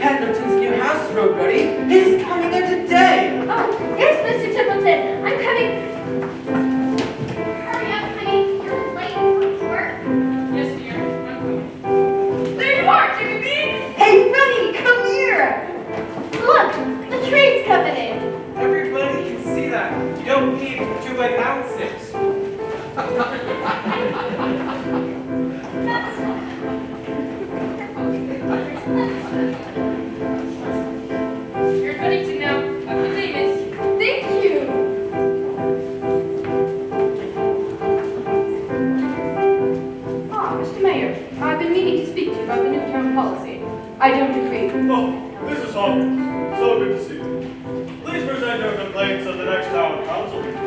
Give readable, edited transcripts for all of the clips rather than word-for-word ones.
Pendleton's new house roadie. He's coming there today. Oh, yes, Mr. Templeton. I'm coming. Hurry up, honey. You're late for work. Yes, dear. I'm coming. There you are, Jimmy B. Hey, Freddie, come here. Look, the train's coming in. Everybody can see that. You don't need to announce it. You're Pennington now. Dr. Davis. Thank you. Mr. Mayor, I've been meaning to speak to you about the new town policy. I don't agree. Oh, Mrs. Hawkins, so good to see you. Please present your complaints at the next town council meeting.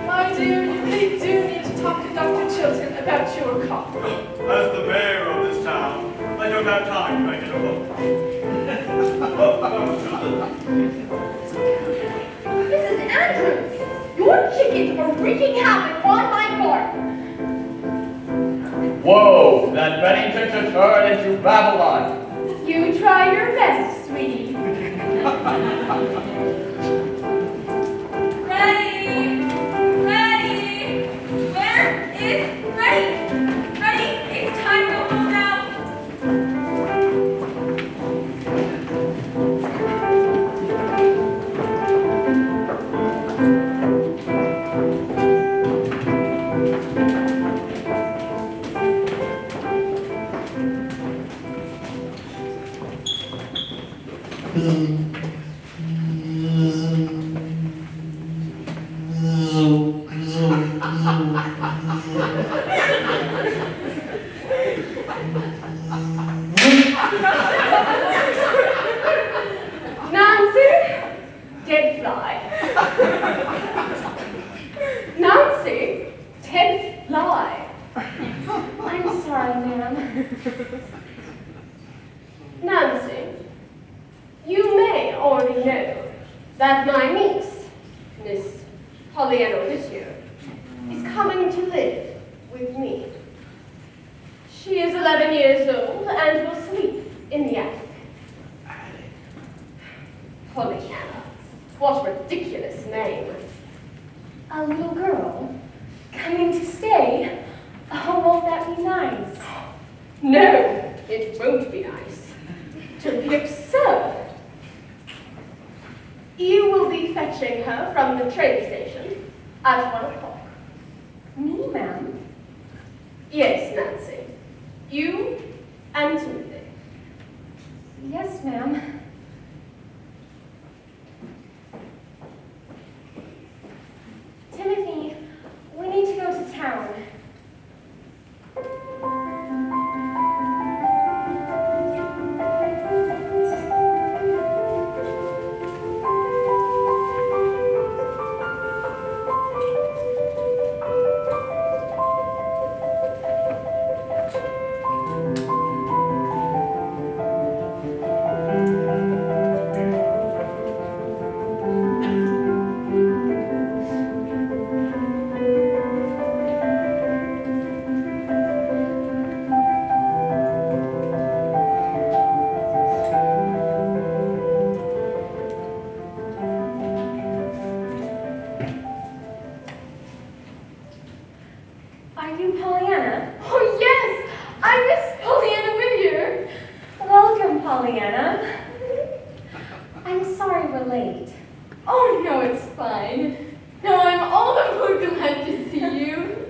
My dear, you really do need to talk to Dr. Chilton about your car. As the mayor of this town, I don't have time to make it a vote. Mrs. Andrews, your chickens are wreaking havoc on my garden. Whoa, that Bennington to turn into Babylon. You try your best, sweetie. Freddie! Freddie! Where is Freddie? Freddie, it's time to go home now. Nancy, dead fly. Nancy, dead fly. I'm sorry, ma'am. Nancy, you may already know that my niece, Miss Pollyanna Whittier, is coming to live with me. She is 11 years old and will sleep in the attic. Pollyanna, what a ridiculous name. A little girl coming to stay. Oh, won't that be nice? No, it won't be nice. To be absurd. You will be fetching her from the train station at 1 o'clock. Me, ma'am? Yes, Nancy. You and Timothy. Yes, ma'am. Timothy, we need to go to town. Are you Pollyanna? Oh, yes! I'm Miss Pollyanna Whittier. Welcome, Pollyanna. I'm sorry we're late. Oh, no, it's fine. No, I'm all the more glad to see you.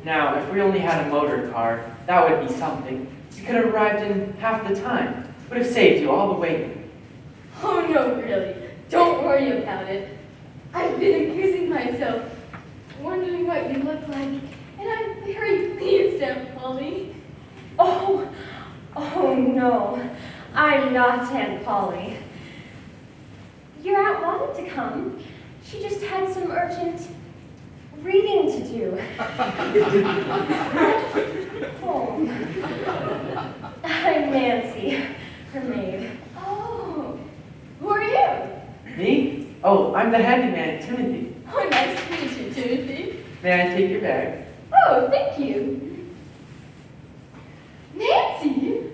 Now, if we only had a motor car, that would be something. You could have arrived in half the time. Would have saved you all the waiting. Oh, no, really. Don't worry about it. I've been amusing myself, wondering what you look like, and I'm very pleased, Aunt Polly. Oh no. I'm not Aunt Polly. Your aunt wanted to come. She just had some urgent reading to do. Oh. I'm Nancy, her maid. Oh, who are you? Me? Oh, I'm the handyman, Timothy. Oh, nice to meet you, Timothy. May I take your bag? Oh, thank you. Nancy,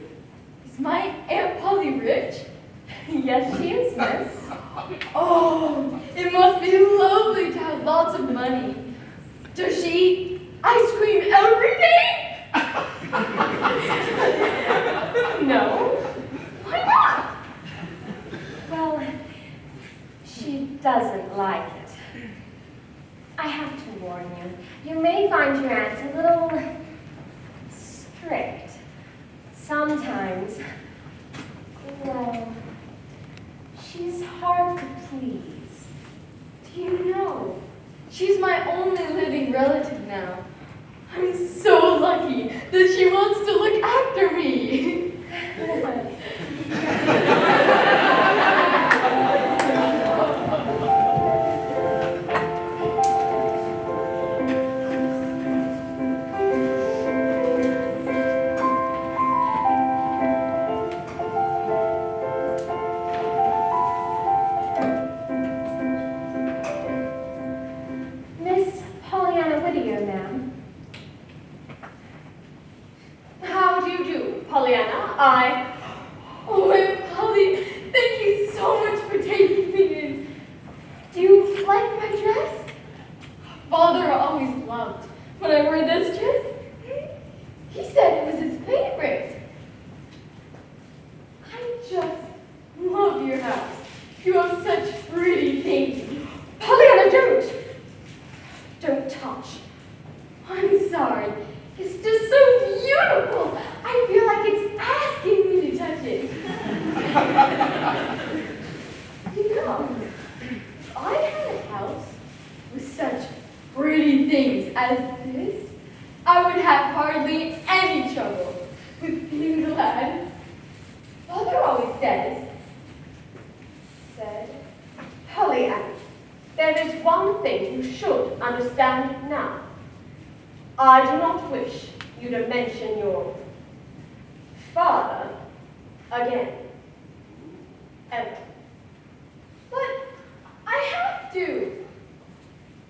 is my Aunt Polly rich? Yes, she is, miss. Oh, it must be lovely to have lots of money. Does she eat ice cream every day? No. Why not? Well, she doesn't like it. I have to warn you. You may find your aunt a little strict. Sometimes, well, she's hard to please. Do you know? She's my only living relative now. I'm so lucky that she wants to look after me. Miss Pollyanna Whittier, ma'am. How do you do, Pollyanna? Oh, Aunt Polly, thank you so much for taking me in. Do you like my dress? Father always loved when I wore this dress. He said it was his favorite. I just love your house. You have such pretty things. Pollyanna, don't! Don't touch. I'm sorry. It's just so beautiful. I feel like it's asking me to touch it. You know, if I had a house with such pretty things as this, I would have hardly any trouble with being glad. Father always said, Pollyanna, there is one thing you should understand now. I do not wish you to mention your father again. Ever. but I have to.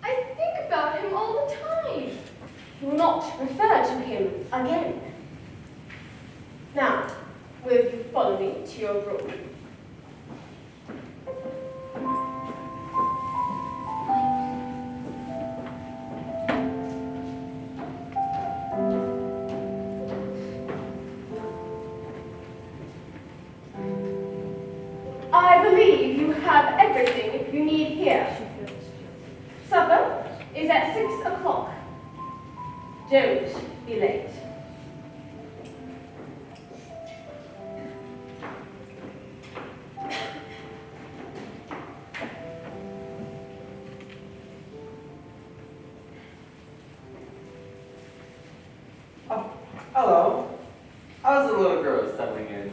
I think about him all the time. You will not refer to him again. Now, will you follow me to your room? I believe you have everything you need here. Supper is at 6 o'clock. Don't be late. Oh, hello. How's the little girl settling in?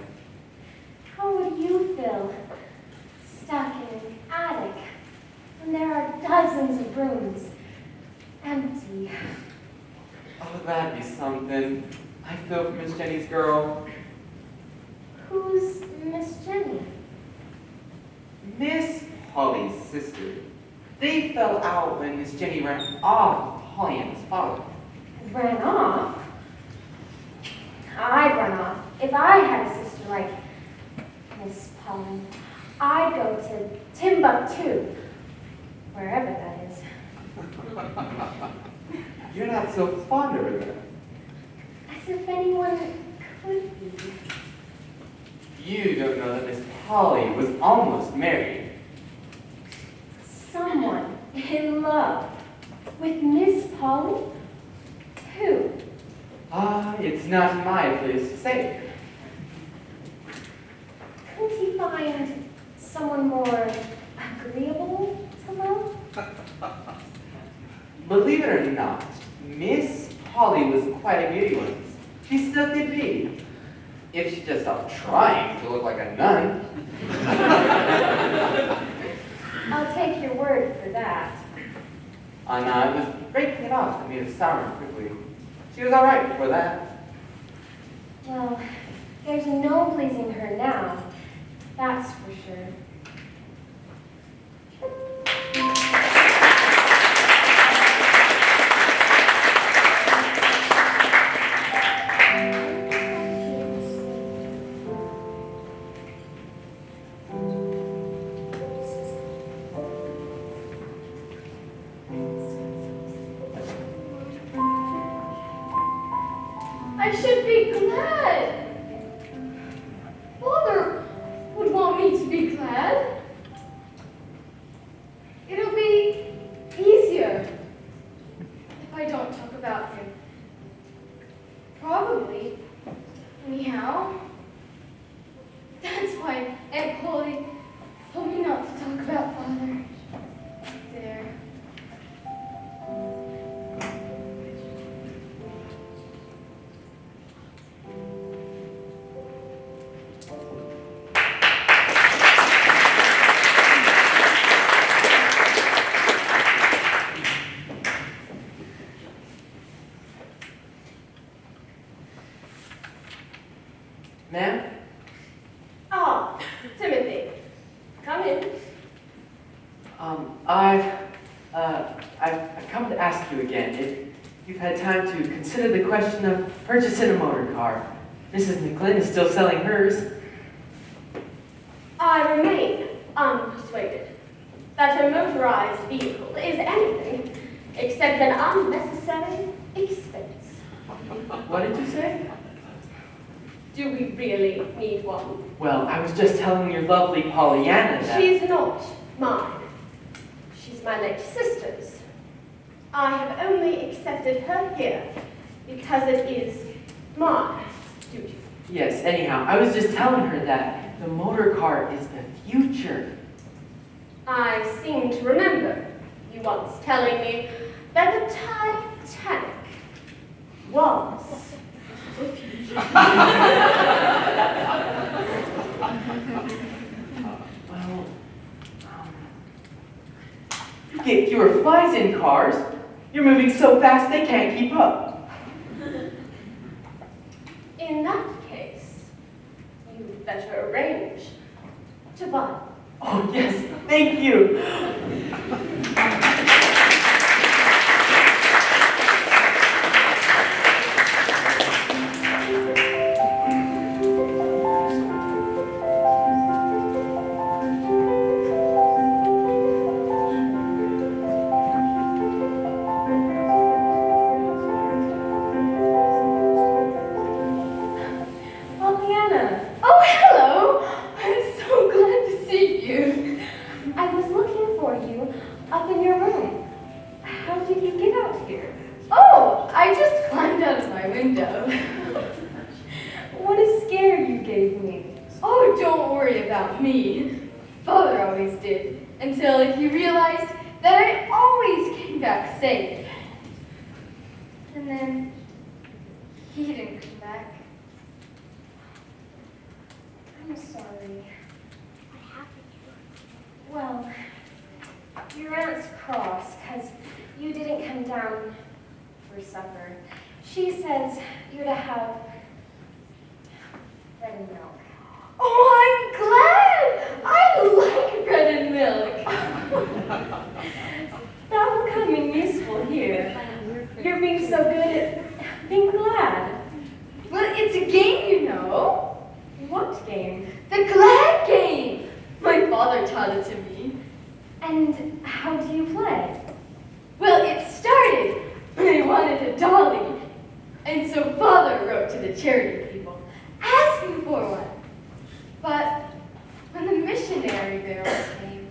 How would you feel stuck in an attic when there are dozens of rooms empty? Oh, that'd be something. I feel for Miss Jenny's girl. Who's Miss Jenny? Miss Polly's sister. They fell out when Miss Jenny ran off with Pollyanna's father. Ran off? I'd run off. If I had a sister like Miss Polly, I'd go to Timbuktu, wherever that is. You're not so fond of her then. As if anyone could be. You don't know that Miss Polly was almost married. Someone in love with Miss Polly? Who? It's not my place to say. Couldn't he find someone more agreeable to love? Believe it or not, Miss Polly was quite a beauty once. She still could be. If she just stopped trying to look like a nun. I'll take your word for that. Anna was breaking it off to be a sour quickly. She was all right before that. Well, there's no pleasing her now, that's for sure. I should be glad. Father would want me to be glad. It'll be easier if I don't talk about him. Probably. Anyhow, that's why Aunt Polly told me not to talk about Father. There. Ma'am? Ah, Timothy. Come in. I've come to ask you again if you've had time to consider the question of purchasing a motor car. Mrs. McGlynn is still selling hers. I remain unpersuaded that a motorized vehicle is anything except an unnecessary expense. What did you say? Do we really need one? Well, I was just telling your lovely Pollyanna that... She's not mine. She's my late sister's. I have only accepted her here because it is my duty. Yes, anyhow, I was just telling her that the motor car is the future. I seem to remember you once telling me that the Titanic was the future. Well, you get fewer flies in cars. You're moving so fast they can't keep up. In that case, you'd better arrange to buy. Oh, yes, thank you. Pollyanna, Oh, hello! I'm so glad to see you. I was looking for you up in your room. How did you get out here? Oh, I just climbed out of my window. What a scare you gave me. Oh, don't worry about me. Father always did, until he realized that I always came back safe. And then he didn't come back. I'm sorry. Well, your aunt's cross because you didn't come down for supper. She says you're to have bread and milk. Oh, I'm glad! I like bread and milk. That will come in useful here. You're being so good at being glad. Well, it's a game, you know. What game? The glad game. My father taught it to me. And how do you play? Well, it started when I wanted a dolly. And so father wrote to the charity people, asking for one. But when the missionary barrels came,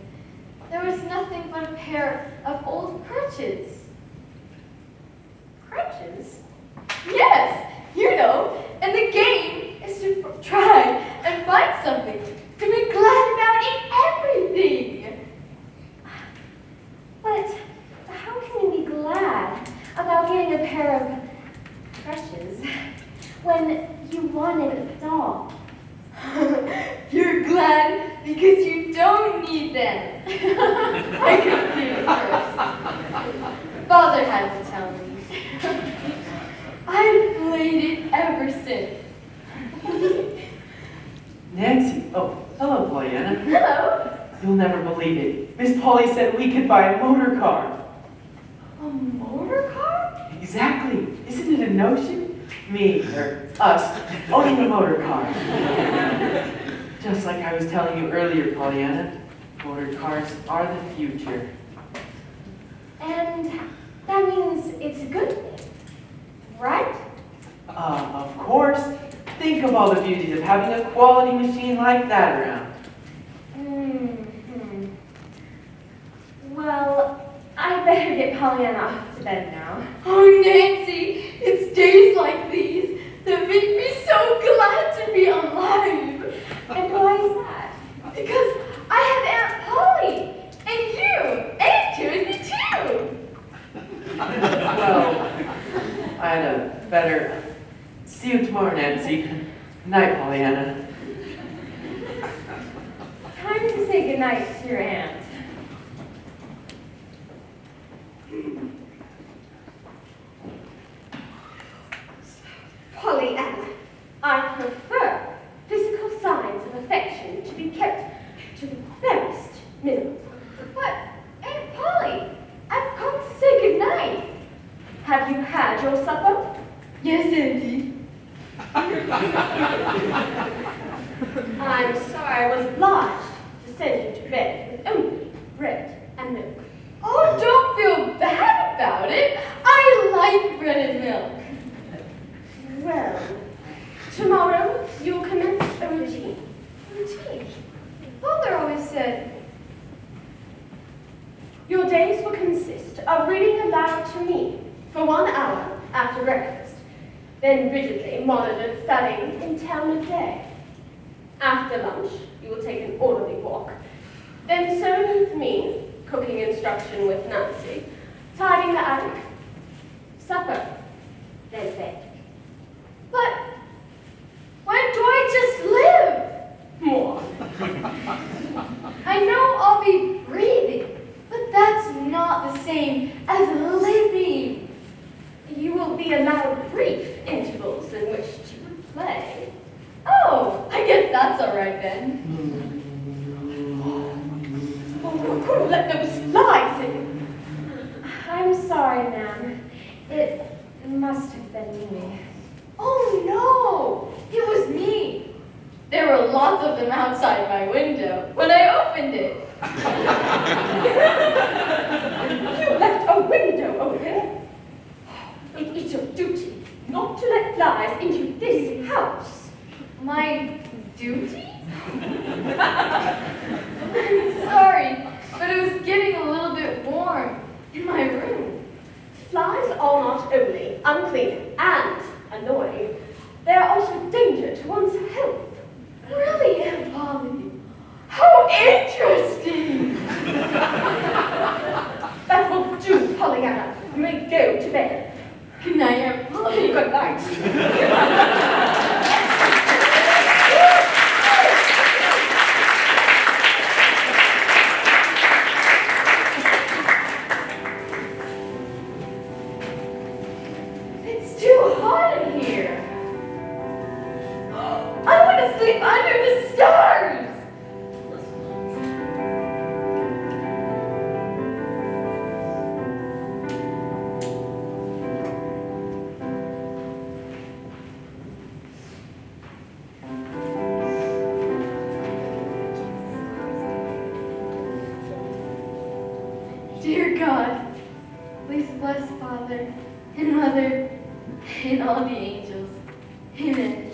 there was nothing but a pair of old crutches. Crutches? Yes, you know, and the game is to try and find something to be glad about in everything. But how can you be glad about getting a pair of crutches when you wanted a doll? You're glad because you don't need them. I could see it first. Father had to tell me. I've played it ever since. Nancy, oh, hello, Pollyanna. Hello. You'll never believe it. Miss Polly said we could buy a motor car. A motor car? Exactly. Isn't it a notion? Me, or us, owning a motor car. Just like I was telling you earlier, Pollyanna, motor cars are the future. And that means it's a good thing, right? Of course. Think of all the beauties of having a quality machine like that around. Mm-hmm. Well, I better get Pollyanna off to bed now. Oh, Nancy, it's days like these that make me so glad to be alive. And why is that? Because I have Aunt Polly, and you, and Timothy too. Well, I'd better see you tomorrow, Nancy. Good night, Pollyanna. Time to say goodnight to your aunt. Pollyanna, I prefer physical signs of affection to be kept to the barest minimum. But, Aunt Polly, I've come to say goodnight. Have you had your supper? Yes, Auntie. I'm sorry I was obliged to send you to bed with only bread and milk. Oh, don't feel bad about it. I like bread and milk. Well, tomorrow you'll commence a routine. Routine. Father always said, Your days will consist of reading aloud to me for 1 hour after breakfast, then rigidly monitored studying until midday. After lunch, you will take an orderly walk, then sewing with me, cooking instruction with Nancy, tidying the attic, supper, then bed. but when do I just live? More. I know I'll be breathing, but that's not the same as living. You will be allowed brief intervals in which to play. Oh, I guess that's all right then. Oh, couldn't let those flies in. I'm sorry, ma'am. It must have been me. Oh no, it was me. There were lots of them outside my window when I opened it. You left a window open. It is your duty not to let flies into this house. My duty? I'm sorry, but it was getting a little bit warm in my room. Flies are not only unclean and annoying, they are also a danger to one's health. Really, Aunt Polly? How interesting! That will do, Pollyanna. You may go to bed. Good night, Aunt Polly. Good night. It's too hot in here. I want to sleep under the stars. Dear God, please bless Father and Mother and all the angels. Amen.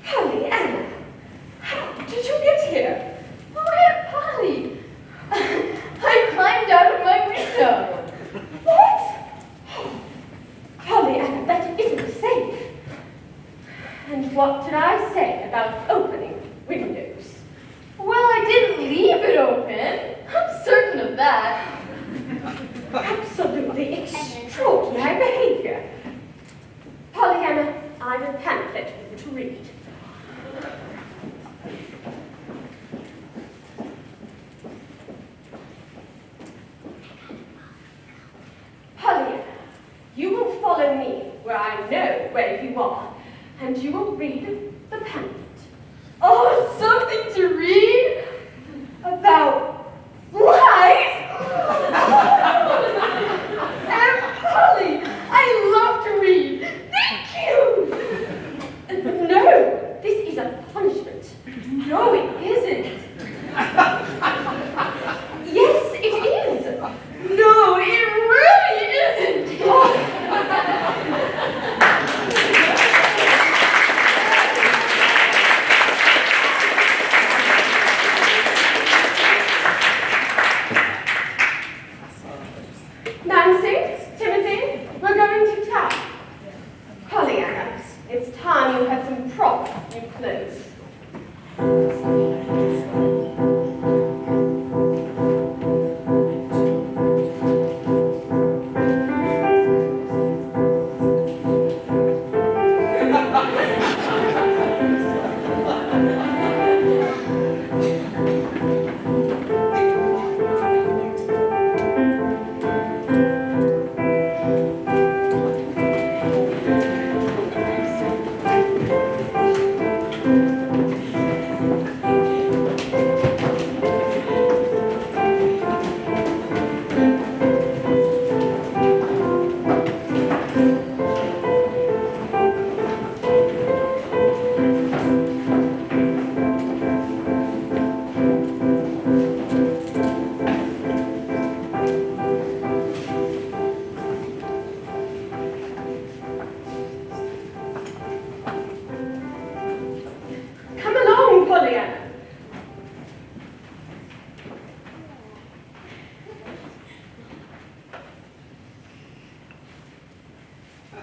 Pollyanna, how did you get here? Oh, Aunt Polly! I climbed out of my window. What? Pollyanna, that isn't safe. And what did I say about opening windows? Well, I didn't leave it open. I'm certain of that. Absolutely extraordinary behavior. Pollyanna, I have a pamphlet for you to read. Pollyanna, you will follow me where I know where you are, and you will read the pamphlet. Oh, something to read? About flies? it isn't. Yes, it is. No, it really isn't. Nancy, Timothy, we're going to town. Pollyanna, it's time you had some proper new clothes. Come along, Pollyanna.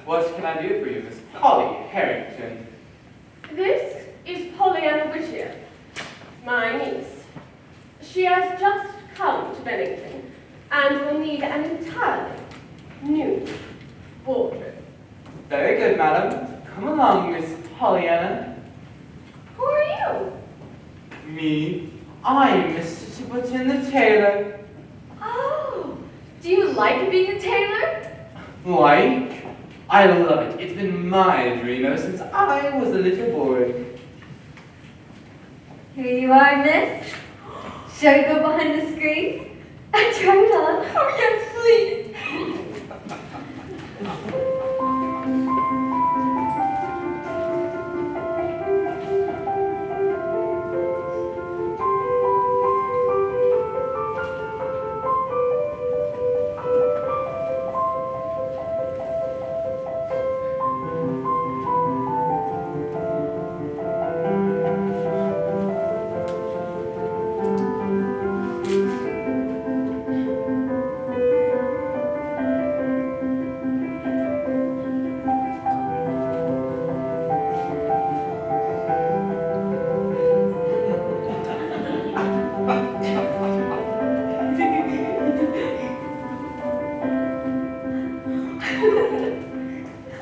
What can I do for you, Miss Polly Harrington? This is Pollyanna Whittier, my niece. She has just come to Bennington and will need an entirely new wardrobe. Very good, madam. Come along, Miss Pollyanna. Who are you? Me? I'm Mr. Tippleton the tailor. Oh, do you like being a tailor? Like? I love it. It's been my dream ever since I was a little boy. Here you are, miss. Shall we go behind the screen? I try it on. Oh, yes, please.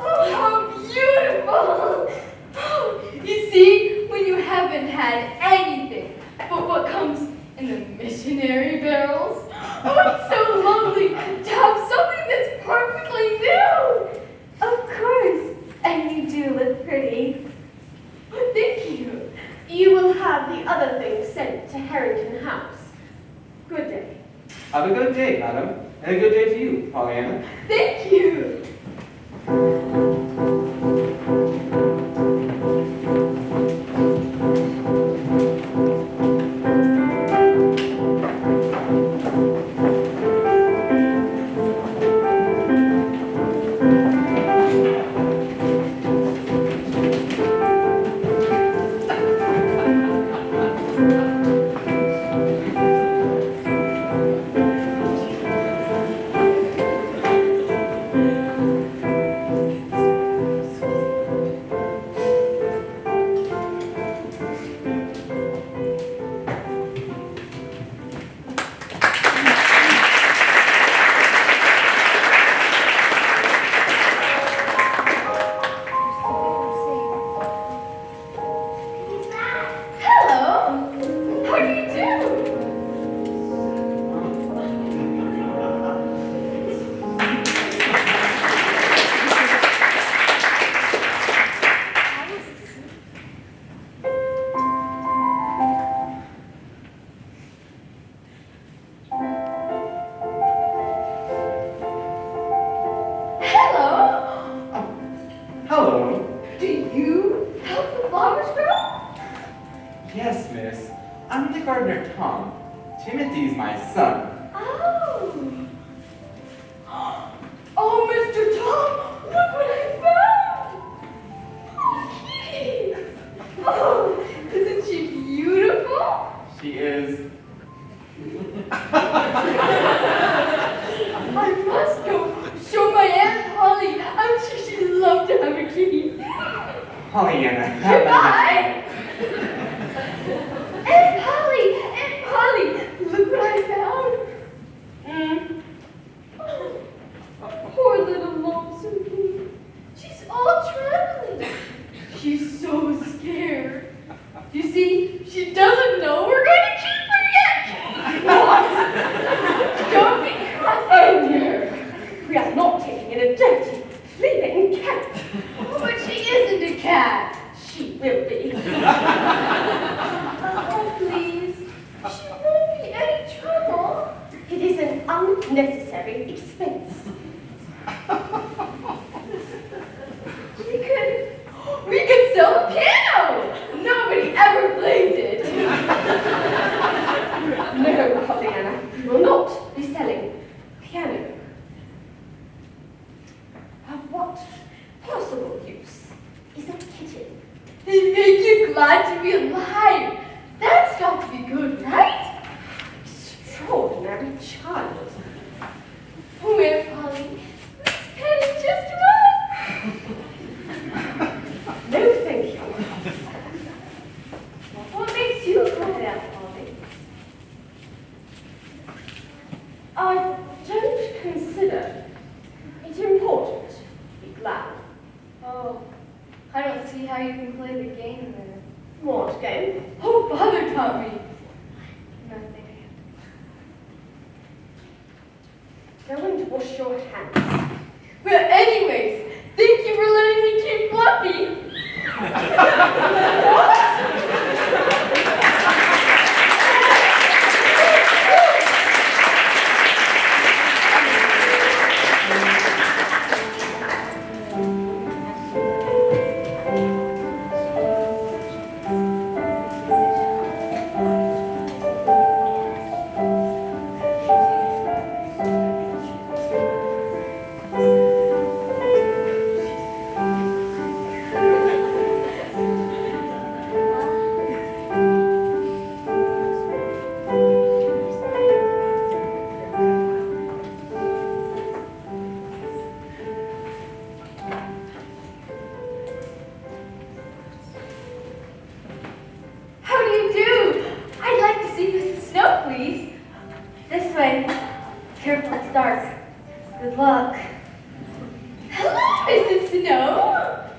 Oh, how beautiful! Oh, you see, when you haven't had anything but what comes in the missionary barrels, oh, it's so lovely to have something that's perfectly new! Of course. And you do look pretty. Thank you. You will have the other things sent to Harrington House. Good day. Have a good day, madam. And a good day to you, Pollyanna. Thank you. Hello. I'm the gardener, Tom. Timothy's my son. Oh. Oh, Mr. Tom, look what I found. Oh, isn't she beautiful? She is. I must go show my Aunt Polly. I'm sure she'd love to have a kitty. Pollyanna. Goodbye. Aunt Polly, look what I found. Oh, poor little lonesome thing. She's all trembling. She's so scared. You see, she doesn't know we're going to keep her yet. What? Don't be cross dear. We are not taking in a dirty, fleeing cat. Oh, but she isn't a cat. She will be. Oh, please. She won't be any trouble. It is an unnecessary expense. We could sell a piano. Nobody ever plays it. No, Pollyanna, you will not be selling piano. Of what possible use is a kitten? They make you glad to be alive. That's got to be good, right? Extraordinary child. Oh, Aunt Polly, this pen is just right. No, thank you. What makes you glad, Aunt Polly? I don't consider it important to be glad. Oh, I don't see how you can play the game then. What game? Oh, bother taught me. Nothing. Go and wash your hands. Well, anyways, thank you for letting me keep Fluffy. How do you do? I'd like to see Mrs. Snow, please. This way. Careful, it's dark. Good luck. Hello, Mrs. Snow.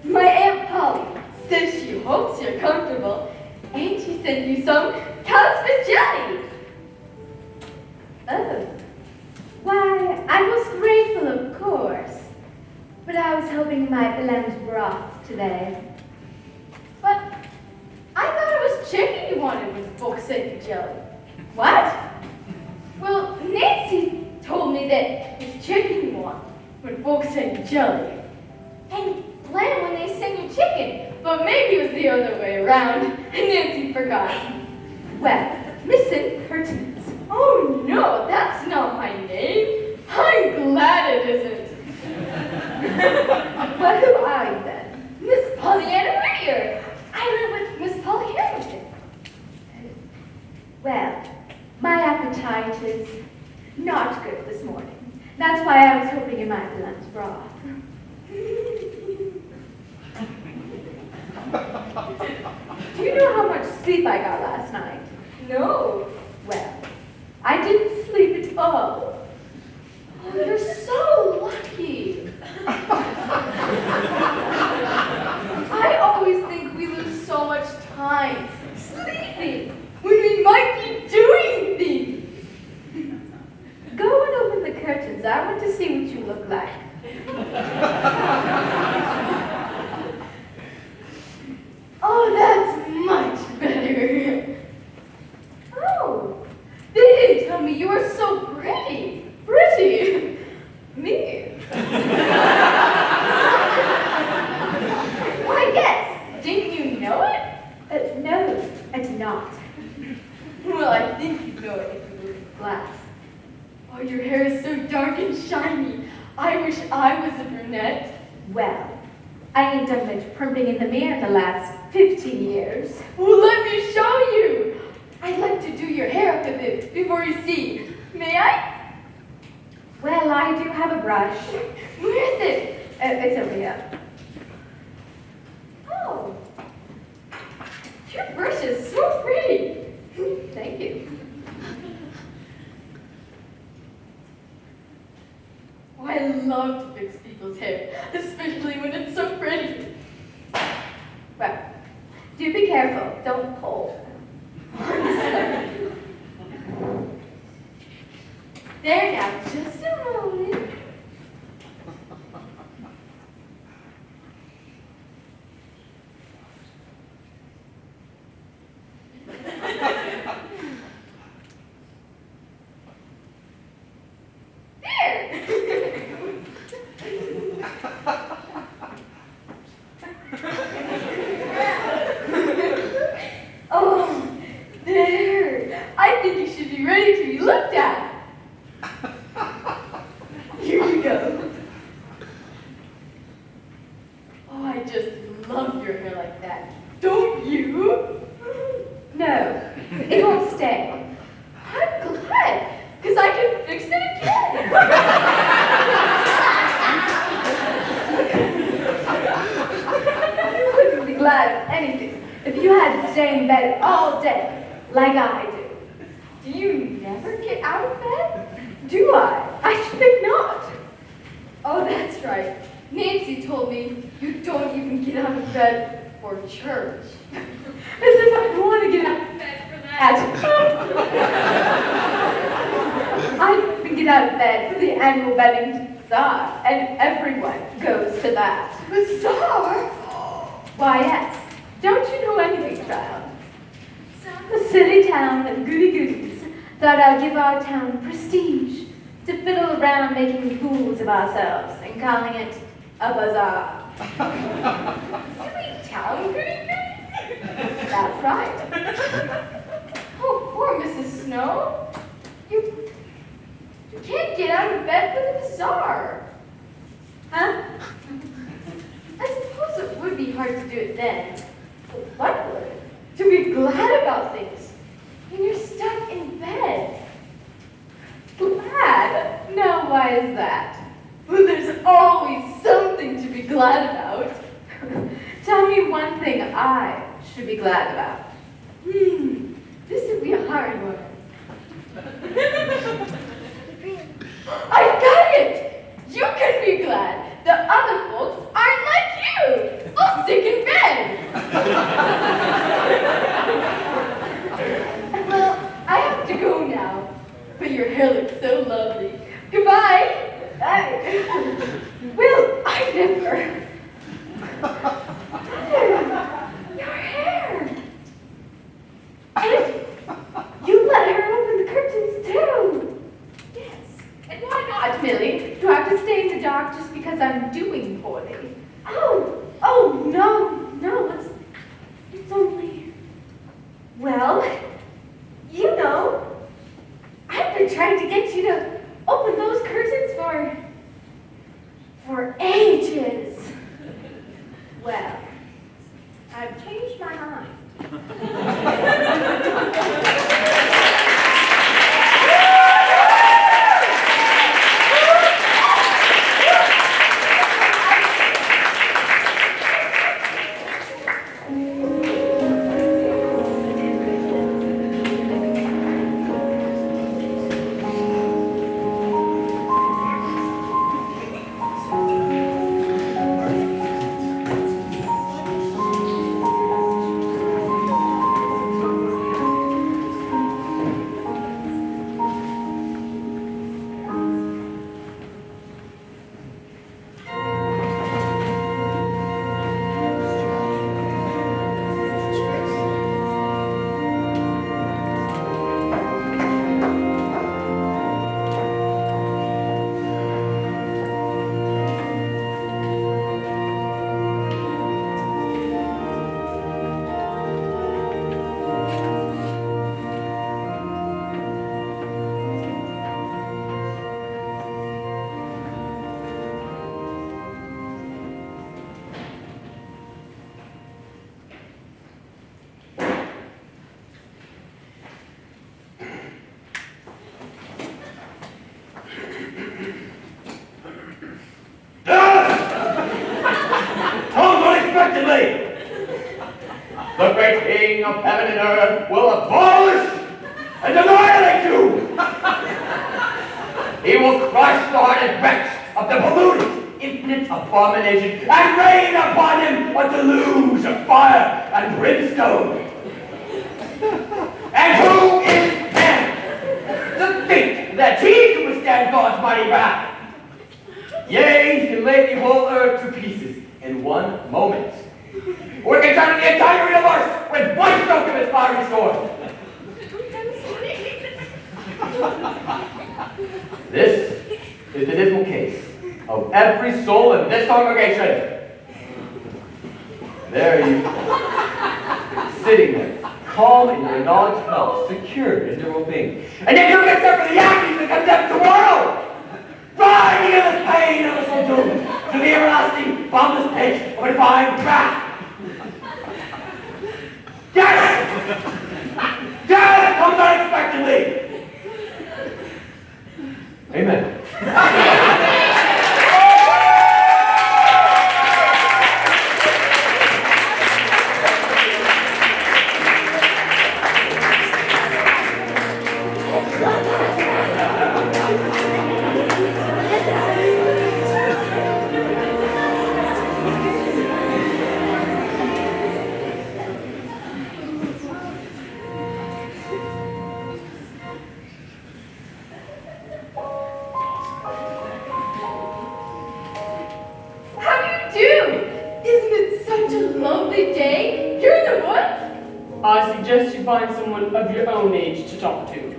My Aunt Polly says she hopes you're comfortable, and she sent you some cow's jelly. Oh. Why, I'm most grateful, of course. But I was hoping you might lend broth today. But I thought it was chicken you wanted when folks sent you jelly. What? Well, Nancy told me that it's chicken you want when folks send you jelly. And lamb when they send you chicken. But maybe it was the other way around, and Nancy forgot. Well, listen, curtains. Oh no, that's not my name. I'm glad it isn't. But who are you then? Miss Pollyanna Whittier. I live with Miss Polly Hamilton. Well, my appetite is not good this morning. That's why I was hoping you might lend broth. Do you know how much sleep I got last night? No. Well, I didn't sleep at all. Oh, you're so lucky. I always think we lose so much time sleeping when we might be doing things. Go and open the curtains. I want to see what you look like. Oh, that's much better. Oh, they didn't tell me you were so pretty. Pretty? Me? Why, yes. Didn't you know it? No, I did not. Well, I think you'd know it if you look at the glass. Oh, your hair is so dark and shiny. I wish I was a brunette. Well, I ain't done much primping in the mirror the last 15 years. Well, let me show you. I'd like to do your hair up a bit before you see. May I? Well, I do have a brush. Where is it? It's over here. Oh, your brush is so pretty. Thank you. Oh, I love to fix people's hair, especially when it's so pretty. Well, do be careful. Don't pull. There now, just a moment. Oh, there. I think you should be ready to be looked at. Here you go. Oh, I just love your hair like that. Don't you? No, it won't stay. I'm glad, because I can fix it again. You wouldn't be glad of anything if you had to stay in bed all day, like I do. Do you never get out of bed? Do I? I should think not. Oh, that's right. Nancy told me you don't even get out of bed for church. As if I want to get out of bed for that. I even get out of bed for the annual Bennington Bazaar, and everyone goes to that. Bazaar? Why, yes. Don't you know anything, child? The silly town of goody-goodies thought I'd give our town prestige to fiddle around making fools of ourselves and calling it a bazaar. Silly town goody-goody? That's right. Oh, poor Mrs. Snow. You can't get out of bed for the bazaar. Huh? I suppose it would be hard to do it then. But what would? To be glad about things. And you're stuck in bed. Glad? No, why is that? Well, there's always something to be glad about. Tell me one thing I should be glad about. This would be a hard one. I got it! You can be glad that other folks aren't like you, all sick in bed. Well, I have to go now, but your hair looks so lovely. Goodbye. Well, I never. Your hair. And you let her open the curtains too. Yes. And why not, Millie? Do I have to stay in the dark just because I'm doing poorly? Oh, no, it's only, well, you know, I've been trying to get you to open those curtains for ages. Well, I've changed my mind. of heaven and earth will abolish and annihilate you. He will crush the hearted wretch of the polluted, infinite abomination and rain upon him a deluge of fire and brimstone. And who is man to think that he can withstand God's mighty wrath? Yea, he can lay the whole earth to pieces in one moment. Or he can shatter the entire universe with one stroke of his fiery sword. This is the dismal case of every soul in this congregation. There you sitting there, calm in your knowledge of health, secure in your well-being. And yet you get there for the agonies that condemn tomorrow! Drive the endless pain of the soul doom to the everlasting, boundless pit of divine wrath! Yes! Death comes unexpectedly! Amen. I suggest you find someone of your own age to talk to.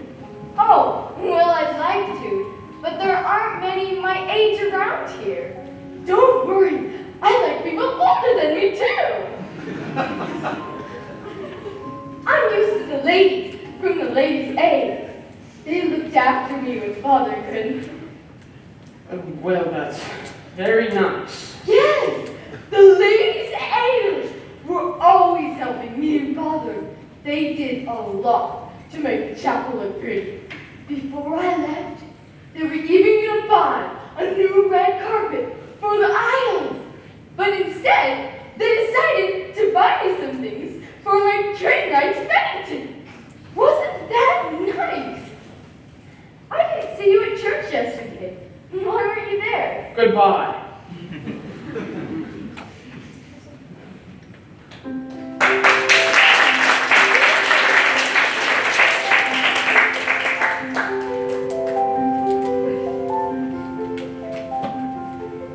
Oh, well, I'd like to, but there aren't many my age around here. Don't worry, I like people older than me too. I'm used to the ladies from the ladies' aid. They looked after me when father couldn't. Well, that's very nice. Yes, the ladies' aiders were always helping me and father. They did a lot to make the chapel look pretty. Before I left, they were even going to buy a new red carpet for the aisles. But instead, they decided to buy me some things for my train ride to Bennington. Wasn't that nice? I didn't see you at church yesterday. Why weren't you there? Goodbye.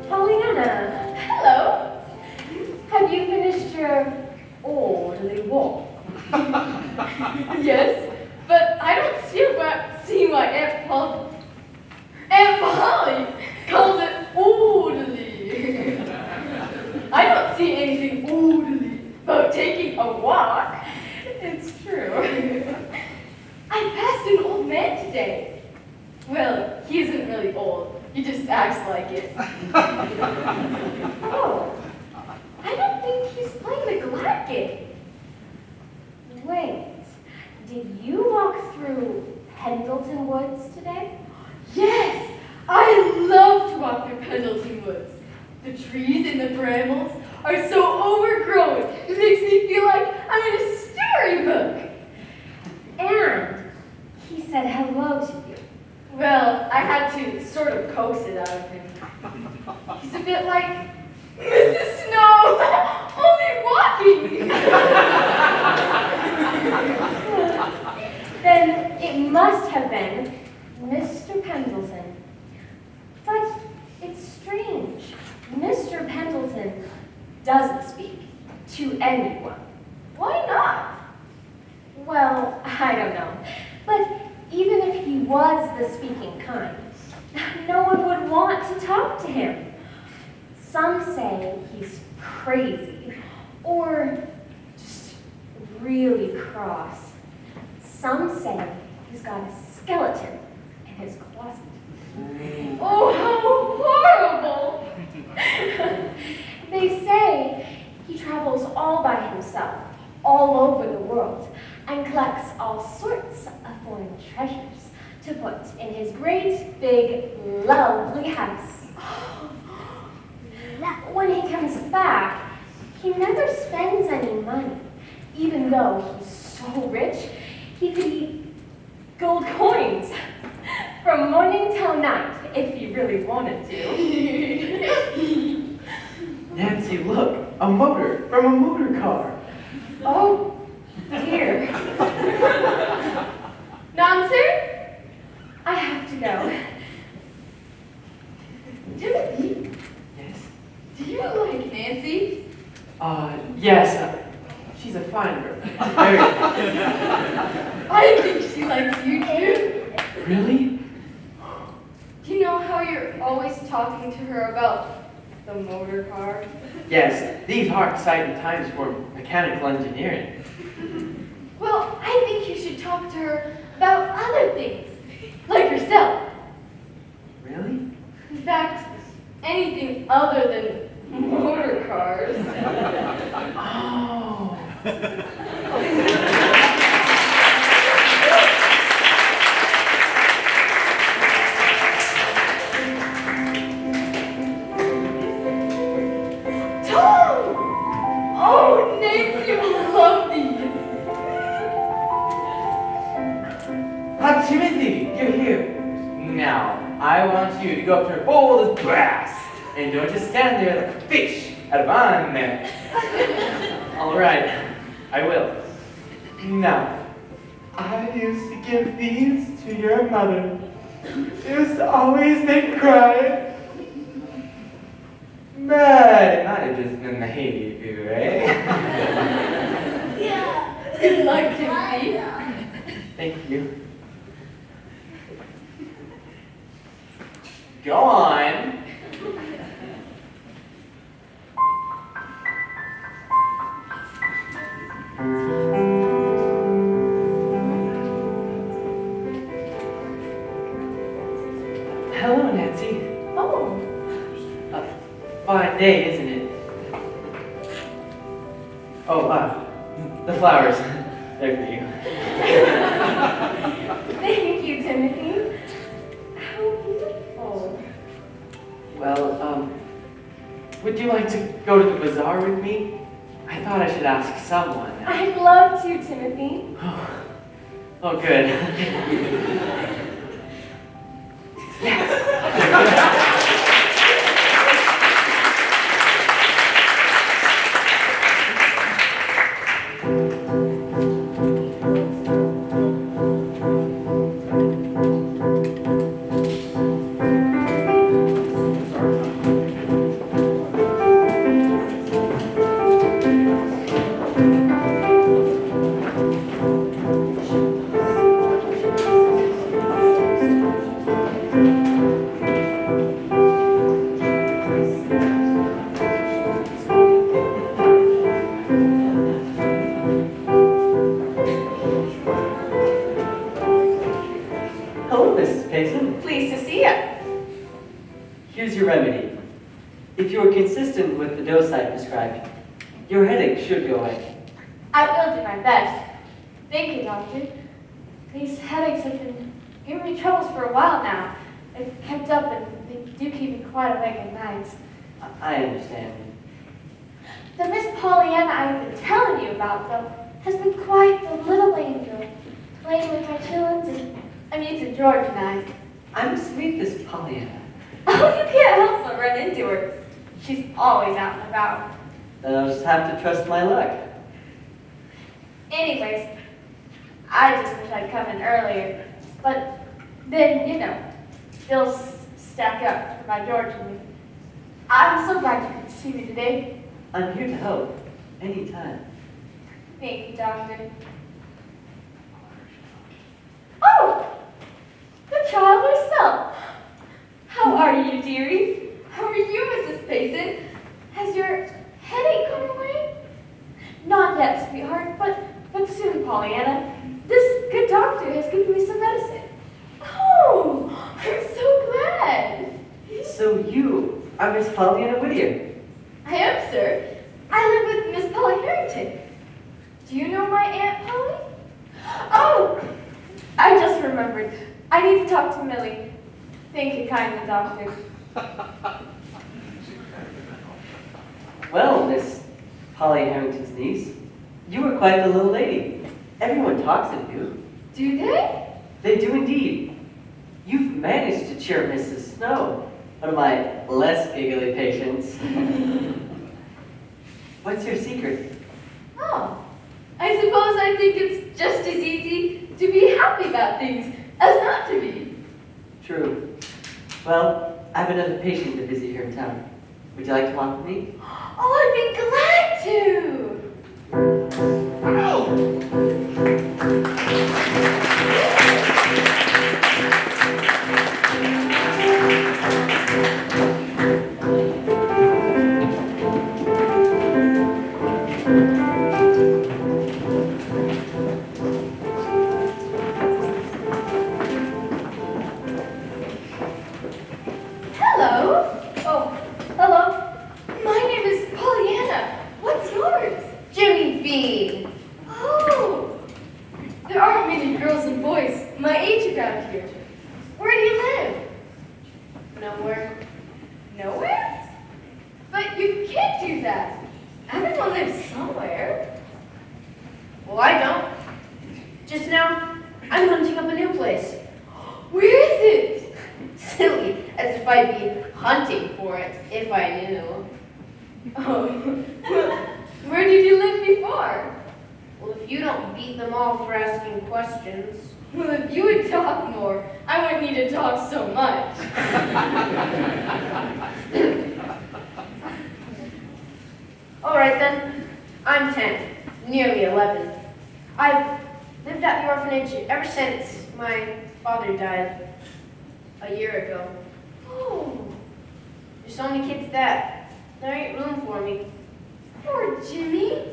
Pollyanna. Hello. Have you finished your orderly walk? Yes, but I don't see why Aunt Polly calls it orderly. I don't see anything orderly about taking a walk. It's true. I passed an old man today. Well, he isn't really old. He just acts like it. Oh, I don't think he's playing the glad game. Wait, did you walk through Pendleton Woods today? Yes, I love to walk through Pendleton Woods. The trees and the brambles are so overgrown, it makes me feel like I'm in a storybook. And he said hello to you. Well, I had to sort of coax it out of him. He's a bit like Mrs. Snow, only walking. Then it must have been Mr. Pendleton. But it's strange. Mr. Pendleton doesn't speak to anyone. Why not? Well, I don't know. But even if he was the speaking kind, no one would want to talk to him. Some say he's crazy or just really cross. Some say he's got a skeleton in his closet. Oh, how horrible! They say he travels all by himself, all over the world, and collects all sorts of foreign treasures to put in his great, big, lovely house. When he comes back, he never spends any money. even though he's so rich, he could eat gold coins from morning till night if he really wanted to. Nancy, look, a motor from a motor car. Oh, dear. Nonsense! I have to go. Timothy, Yes? do you like Nancy? Yes. She's a fine girl. Very. I think she likes you too. Really? You know how you're always talking to her about the motor car? Yes, these are exciting times for mechanical engineering. Well, I think you should talk to her about other things, like yourself. Really? In fact, anything other than motor cars. Oh. Tom! Oh, Nancy will love these. Timothy, you're here. Now, I want you to go up to her bold as brass. And don't just stand there like a fish out of on there. All right, I will. Now, I used to give these to your mother. She used to always make her cry. But it might have just been the hay fever, eh? Yeah. Good luck, Timothy. Thank you. Go on. Hello, Nancy. Oh, Fine day, isn't it? Oh, the flowers. They're for you. thank you, Timothy. How beautiful. Well, would you like to go to the bazaar with me? I thought I should ask someone. I'd love to, Timothy. Oh, good. Hello, Mrs. Payson. Pleased to see you. Here's your remedy. If you are consistent with the dose I prescribed, your headache should go away. I will do my best. Thank you, Doctor. These headaches have been giving me troubles for a while now. They've kept up and they do keep me quite awake at nights. I understand. The Miss Pollyanna I've been telling you about, though, has been quite the little angel, playing with my children and to George and I. I'm sweet, this Pollyanna. Oh, you can't help but run into her. She's always out and about. Then I'll just have to trust my luck. Anyways, I just wish I'd come in earlier. But then, bills stack up for my George and me. I'm so glad you could see me today. I'm here to help, anytime. Thank you, Doctor. Oh! The child herself. How are you, dearie? How are you, Mrs. Payson? Has your headache gone away? Not yet, sweetheart, but soon, Pollyanna. This good doctor has given me some medicine. Oh, I'm so glad. So you are Miss Pollyanna Whittier. I am, sir. I live with Miss Polly Harrington. Do you know my Aunt Polly? Oh, I just remembered. I need to talk to Millie. Thank you kindly, Doctor. Well, Miss Polly Harrington's niece, You are quite the little lady. Everyone talks of you. Do they? They do indeed. You've managed to cheer Mrs. Snow, one of my less giggly patients. What's your secret? Oh, I suppose I think it's just as easy to be happy about things as not to be. True. Well, I have another patient to visit here in town. Would you like to walk with me? Oh, I'd be glad to. Hello. Oh, hello. My name is Pollyanna. What's yours? Jimmy B. Oh, there aren't many girls and boys my age around here. Where do you live? Nowhere. Nowhere? But you can't do that. Everyone lives somewhere. Well, I don't. Just now, I'm hunting up a new place. Where is it? Silly, as if I'd be hunting for it if I knew. Oh, where did you live before? Well, if you don't beat them all for asking questions. Well, if you would talk more, I wouldn't need to talk so much. All right then, I'm 10, nearly 11. I've lived at the orphanage ever since my father died a year ago. Oh, There's so many kids that there ain't room for me. poor Jimmy.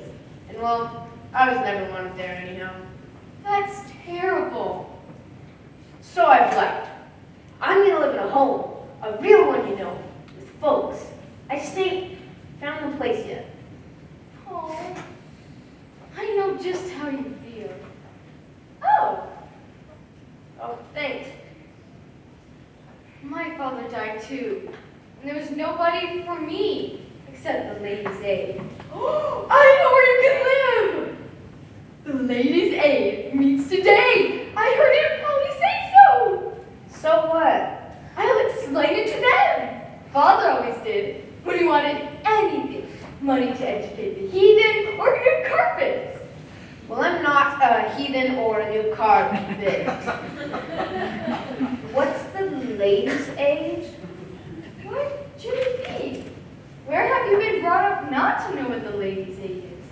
And well, I was never wanted there anyhow. That's terrible. So I've left. I'm gonna live in a home, a real one, you know, with folks. I just ain't found the place yet. Oh, I know just how you feel. Oh, Oh, thanks. my father died too, and there was nobody for me except the Ladies' Aid. Oh, I know where you can live! The Ladies' Aid meets today. I heard Aunt Polly say so. So what? I'll explain it to them. Father always did when he wanted anything. Money to educate the heathen or new carpets. Well, I'm not a heathen or a new carpet. What's the ladies' age? What, Jimmy B? Where have you been brought up not to know what the Ladies' Aid is?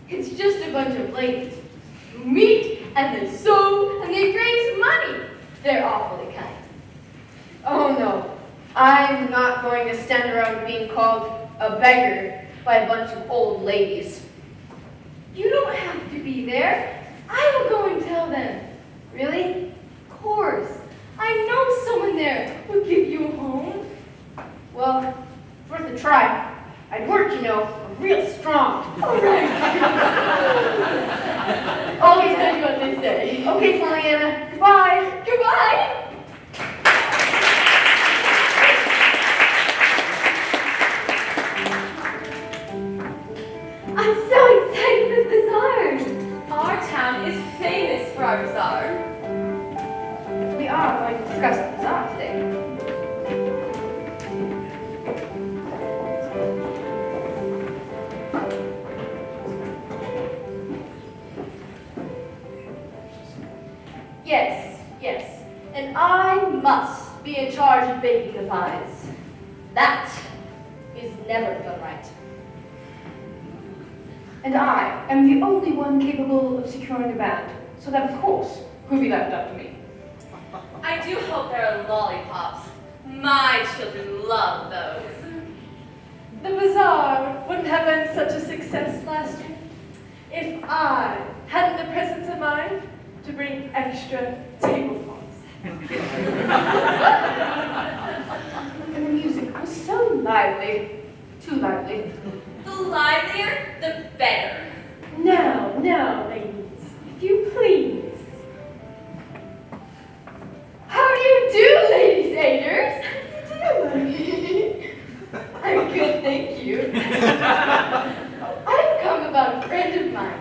It's just a bunch of ladies who meet and they sew and they raise money. They're awfully kind. Oh no, I'm not going to stand around being called a beggar by a bunch of old ladies. You don't have to be there. I will go and tell them. Really? Of course. I know someone there who will give you a home. Well, it's worth a try. I'd work, you know, real strong. All right. I'll tell you what they say. Okay, Pollyanna, goodbye. Goodbye. I'm so excited for the bazaar. Our town is famous for our bazaar. We are going to discuss the bazaar today. Yes, yes. And I must be in charge of baking the pies. That is never done right. And I am the only one capable of securing a band, so that of course will be left up to me. I do hope there are lollipops. My children love those. The bazaar wouldn't have been such a success last year if I hadn't the presence of mind to bring extra tablecloths. And the music was so lively, too lively. The livelier, the better. Now, now, ladies, if you please. How do you do, ladies aiders? How do you do? I'm good, thank you. I've come about a friend of mine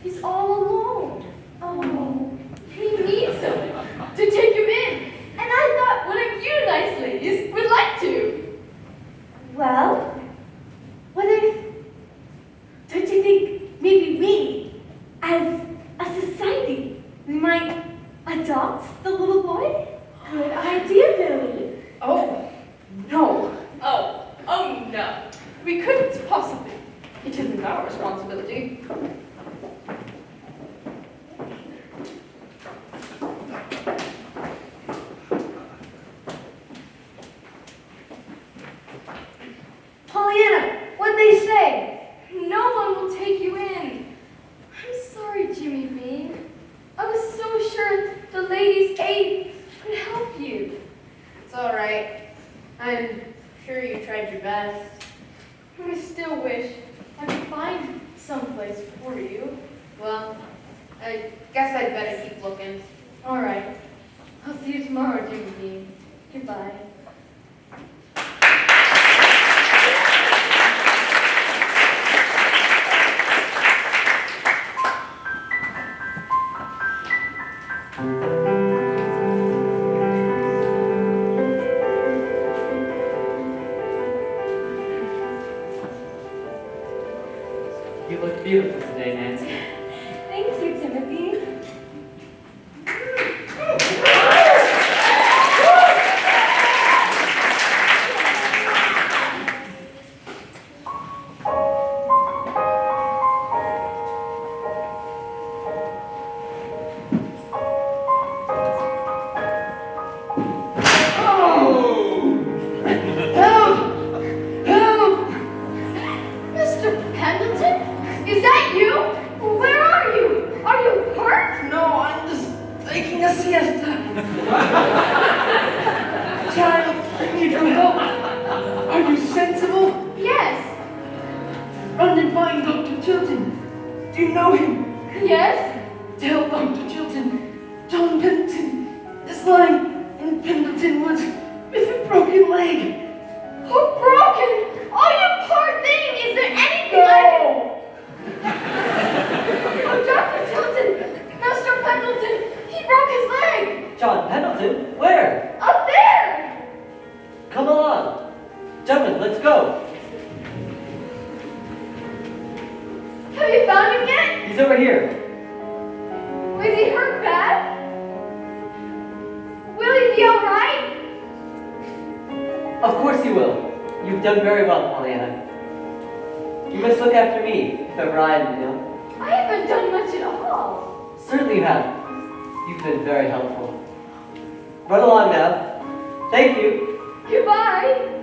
He's all alone. Oh, he needs someone to take him in. And I thought one of you nice ladies would like to. Well, what if, don't you think maybe we, as a society, we might adopt the little boy? Good idea, Billy. Oh, no. Oh, no. We couldn't possibly. It isn't our responsibility. Pollyanna, what'd they say? No one will take you in. I'm sorry, Jimmy Bean. I was so sure the ladies' aid could help you. It's all right. I'm sure you tried your best. I still wish I could find someplace for you. Well, I guess I'd better keep looking. All right. I'll see you tomorrow, Jimmy Bean. Goodbye. You look beautiful today, Nancy. Thank you, Timothy. Mr. Pendleton? Is that you? Where are you? Are you hurt? No, I'm just taking a siesta. Child, I need your help. Are you sensible? Yes. Run and find Dr. Chilton. Do you know him? Yes? Tell Dr. Chilton, John Pendleton is lying in Pendleton Woods with a broken leg. Oh, broken! Oh, you poor thing! Is there anything I can... Oh, Dr. Tilton! Master Pendleton! He broke his leg! John Pendleton? Where? Up there! Come along. Gentlemen, let's go. Have you found him yet? He's over here. Was he hurt bad? Will he be alright? Of course you will. You've done very well, Pollyanna. You must look after me, if ever I am ill. I haven't done much at all. Certainly you have. You've been very helpful. Run along now. Thank you. Goodbye.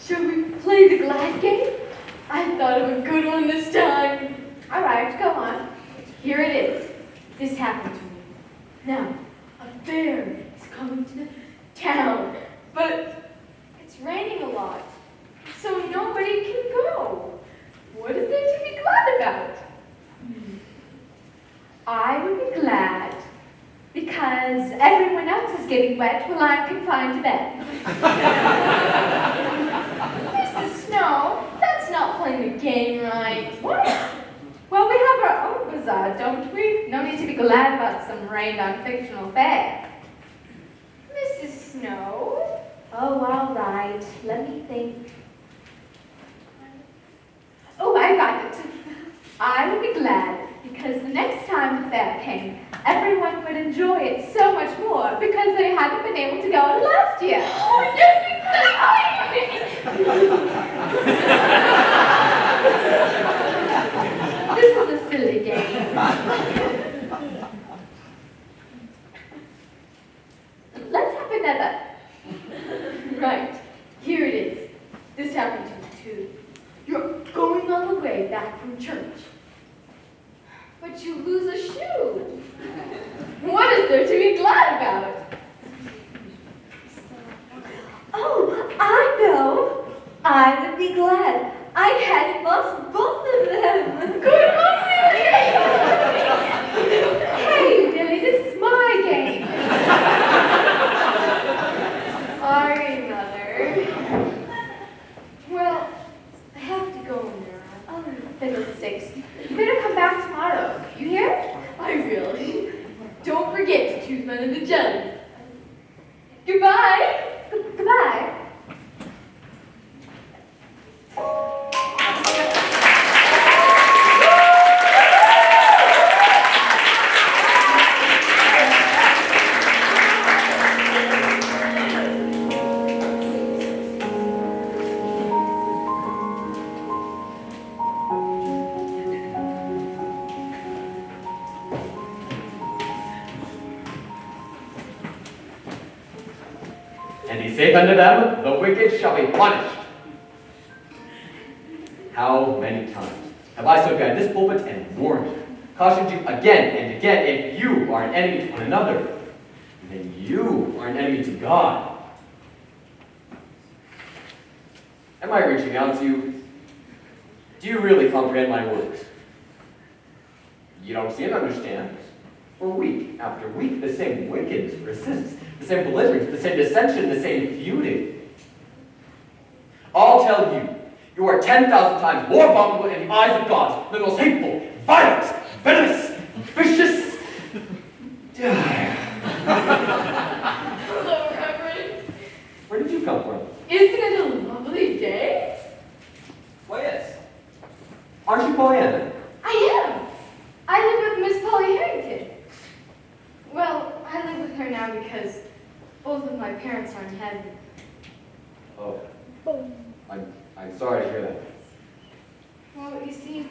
Shall we play play the glad game? I thought of a good one this time. All right, go on. Here it is. This happened to me. Now, a bear is coming to the town, but it's raining a lot, so nobody can go. What is there to be glad about? I would be glad because everyone else is getting wet while I'm confined to bed. Mrs. Snow, that's not playing the game right. What? Well, we have our own bazaar, don't we? No need to be glad about some rain on fictional fair. Mrs. Snow? Oh, all right. Let me think. Oh, I got it. I would be glad because the next time the fair came, everyone would enjoy it so much more because they hadn't been able to go last year. Oh, yes, exactly! This is a silly game. Let's have another. Right, here it is. This happened to me too. You're going on the way back from church, but you lose a shoe. What is there to be glad about? Oh, I know. I would be glad. I hadn't lost both of them. Good morning! Hey, Billy, this is my game. Sorry, Mother. Well, I have to go now. Oh, fiddlesticks. You better come back tomorrow. You hear? I really. Don't forget to choose one of the jellies. Goodbye. Goodbye. And he saith unto them, the wicked shall be punished. How many times have I stood behind this pulpit and warned you, cautioned you again and again, if you are an enemy to one another, then you are an enemy to God. Am I reaching out to you? Do you really comprehend my words? You don't see and understand. For week after week, the same wickedness persists, the same belligerence, the same dissension, the same feuding. I'll tell you, you are 10,000 times more abominable in the eyes of God than the most hateful, violent, venomous, vicious. Hello, Reverend. Where did you come from? Isn't it a lovely day? Why, yes. Aren't you Pollyanna? I am. I live with Miss Polly Harrington. Well, I live with her now because both of my parents are in heaven. Oh. I'm sorry to hear that. Well, you see,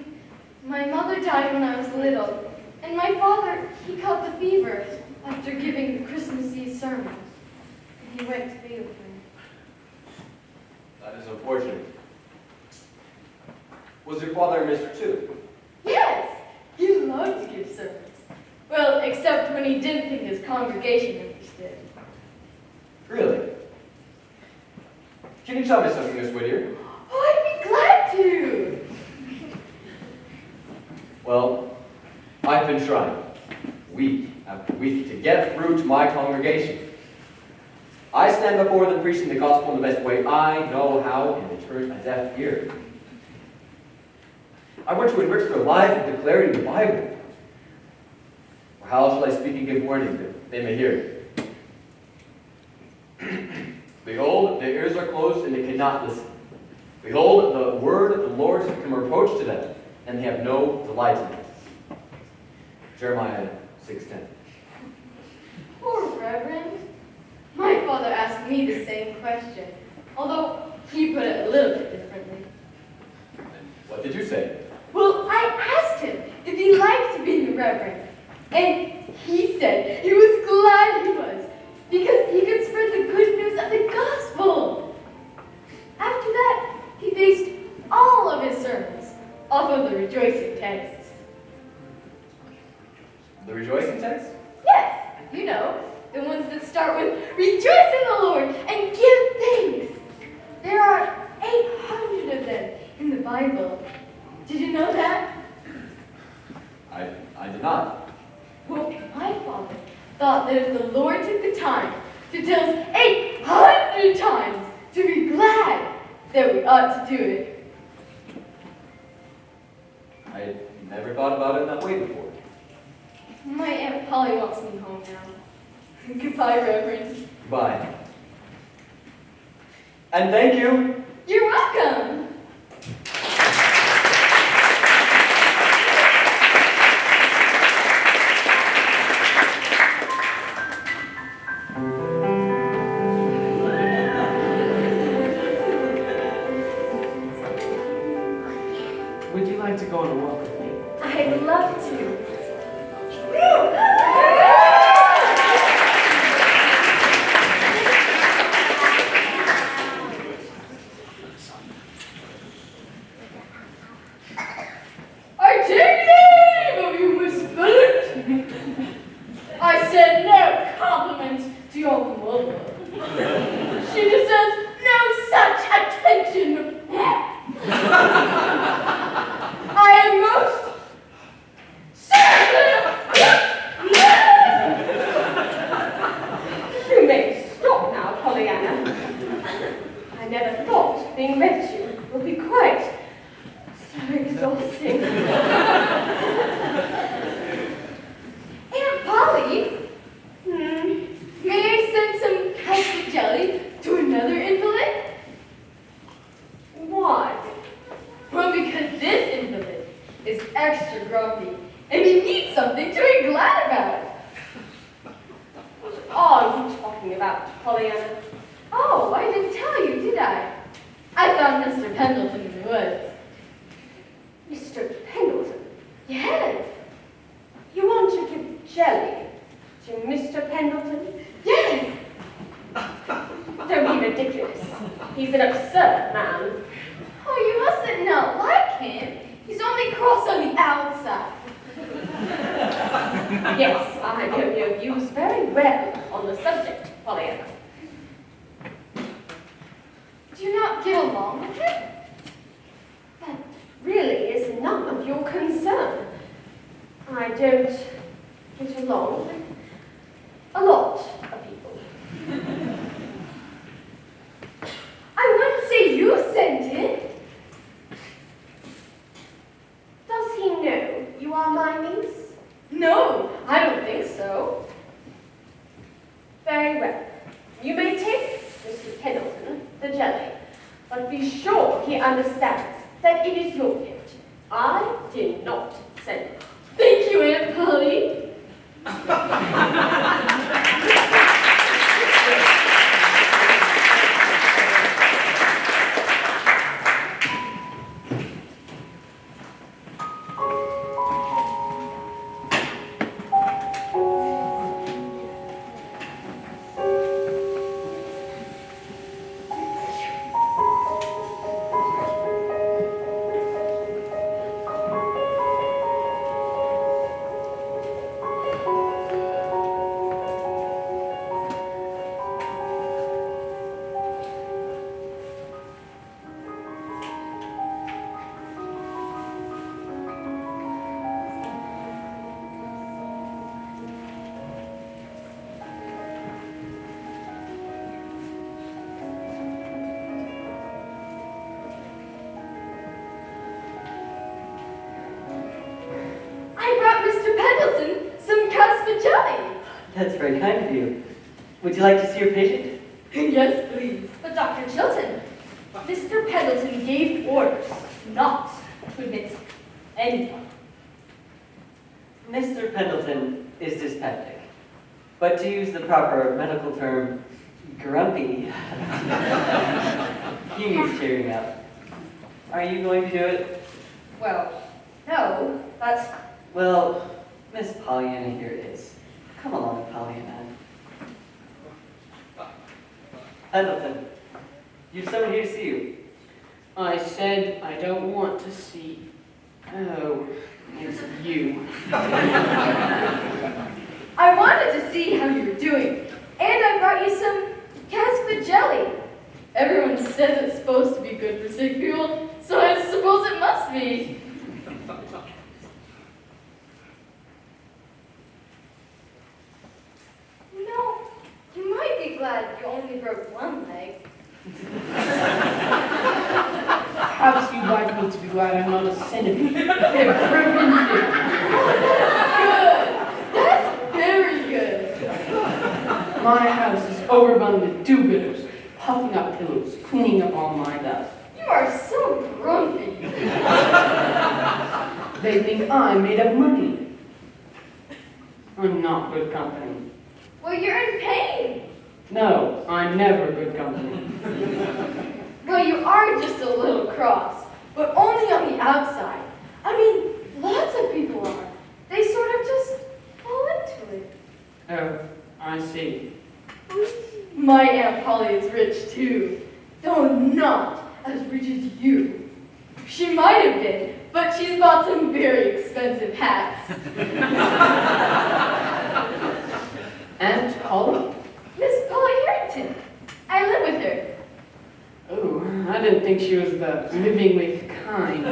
my mother died when I was little, and my father, he caught the fever after giving the Christmas Eve sermon. And he went to be with me. That is unfortunate. Was your father a minister too? Yes, he loved to give sermons. Well, except when he didn't think his congregation understood. Really? Can you tell me something, Miss Whittier? Oh, I'd be glad to. Well, I've been trying, week after week, to get through to my congregation. I stand before them preaching the gospel in the best way I know how, and they turn a deaf ear. I want to enrich their lives with declaring the Bible. Or how shall I speak and give warning that they may hear? Behold, their ears are closed and they cannot listen. Behold, the word of the Lord has become a reproach to them, and they have no delight in it. Jeremiah 6:10. Poor Reverend. My father asked me the same question, although he put it a little bit differently. And what did you say? Well, I asked him if he liked being a reverend, and he said he was glad he was, because he could spread the good news of the gospel. After that, he began all of his sermons off of the rejoicing texts. The rejoicing text? Yes, you know, the ones that start with, "Rejoice in the Lord and give thanks." There are 800 of them in the Bible. Did you know that? I did not. Well, my father thought that if the Lord took the time to tell us 800 times to be glad, that we ought to do it. I never thought about it in that way before. My Aunt Polly wants me home now. Goodbye, Reverend. Bye. And thank you. You're welcome. Would you like to go on a walk with me? I'd love to. I take leave of you, Miss Bennett. I said no compliments to your mother. She deserves no such attention. I am most certainly. You may stop now, Pollyanna. I never thought being with you would be quite so exhausting. Aunt Polly, may I send some custard jelly to another invalid? Why? Well, because this invalid is extra grumpy, and he needs something to be glad about. What are you talking about, Pollyanna? Oh, I didn't tell you, did I? I found Mr. Pendleton in the woods. Mr. Pendleton, Yes. you want to give jelly to Mr. Pendleton? Yes. Don't be ridiculous. He's an absurd man. Oh, you mustn't not like him. He's only cross on the outside. Yes, I know your views very well on the subject, Pollyanna. Do you not get along with him? That really is none of your concern. I don't get along with a lot of people. I wouldn't say you sent it. Does he know you are my niece? No, I don't think so. Very well. You may take Mr. Pendleton the jelly, but be sure he understands that it is your gift. I did not send it. Thank you, Aunt Polly. That's very kind of you. Would you like to see your patient? Yes, please. But Dr. Chilton, Mr. Pendleton gave orders not to admit anyone. Mr. Pendleton is dyspeptic, but to use the proper medical term, grumpy. He needs cheering up. Are you going to do it? Well, no, that's... Well, Miss Pollyanna here is. Come along, Pollyanna. Pendleton, you've someone here to see you. I said I don't want to see. Oh, it's you. I wanted to see how you're doing, and I brought you some casket jelly. Everyone says it's supposed to be good for sick people, so I suppose it must be. You know, you might be glad you only broke one leg. Perhaps you'd like me to be glad I'm not a centipede. They're broken things. Good! That's very good. My house is overrun with do-gooders, puffing up pillows, cleaning up all my dust. You are so grumpy. They think I'm made of money. I'm not good company. Well, you're in pain. No, I'm never good company. Well, you are just a little cross, but only on the outside. I mean, lots of people are. They sort of just fall into it. Oh, I see. My Aunt Polly is rich too, though not as rich as you. She might have been, but she's bought some very expensive hats. Aunt Polly? Miss Polly Harrington. I live with her. Oh, I didn't think she was the living with kind.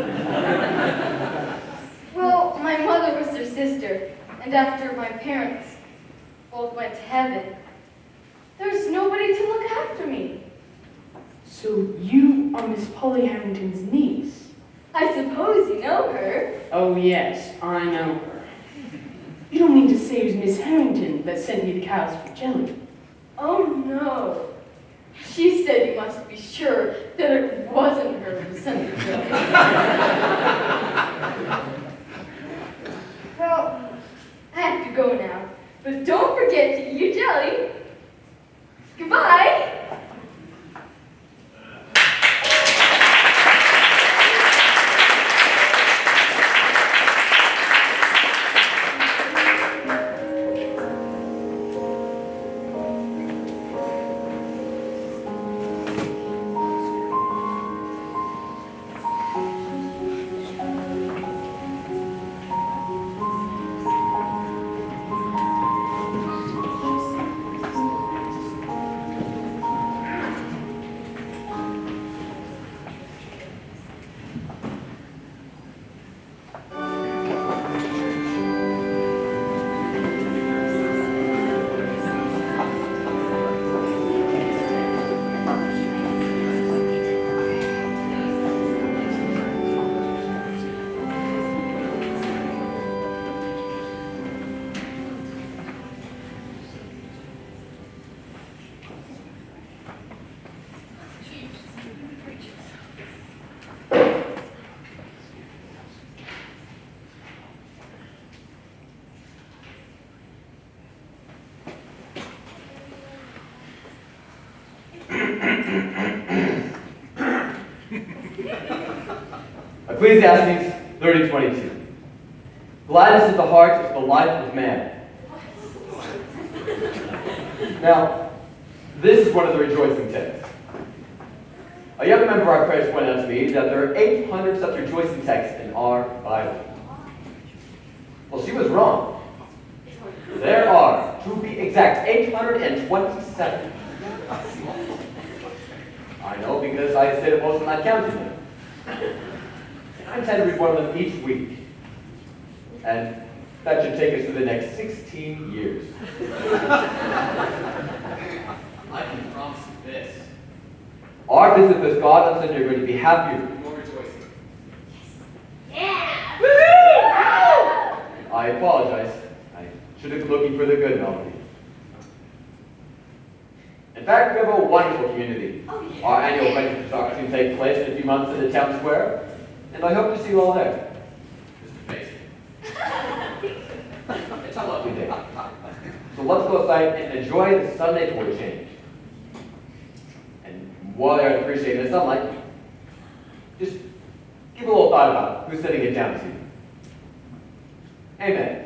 Well, my mother was her sister, and after my parents both went to heaven, there's nobody to look after me. So you are Miss Polly Harrington's niece? I suppose you know her. Oh yes, I know her. You don't mean to say it was Miss Harrington that sent me the cows for jelly? Oh no. She said you must be sure that it wasn't her who sent the jelly. Well, I have to go now, but don't forget to eat your jelly. Goodbye. Ecclesiastes 30:22. Gladness at the heart is the life of man. Now, this is one of the rejoicing texts. A young member of our parish pointed out to me that there are 800 such rejoicing texts in our Bible. Well, she was wrong. There are, to be exact, 827. I know because I stayed at most of not counting them. I intend to read one of them each week. And that should take us through the next 16 years. I can promise you this. Our visit with God on Sunday are going to be happier. More rejoicing. Yeah! I apologize. I should have been looking for the good melody. In fact, we have a wonderful community. Our annual Friendship Soccer team takes place in a few months in the town square, and I hope to see you all there. Mr. Mason. It's a lovely day. So let's go outside and enjoy the Sunday for a change. And while you're appreciating the sunlight, just give a little thought about who's sitting it down to you. Amen.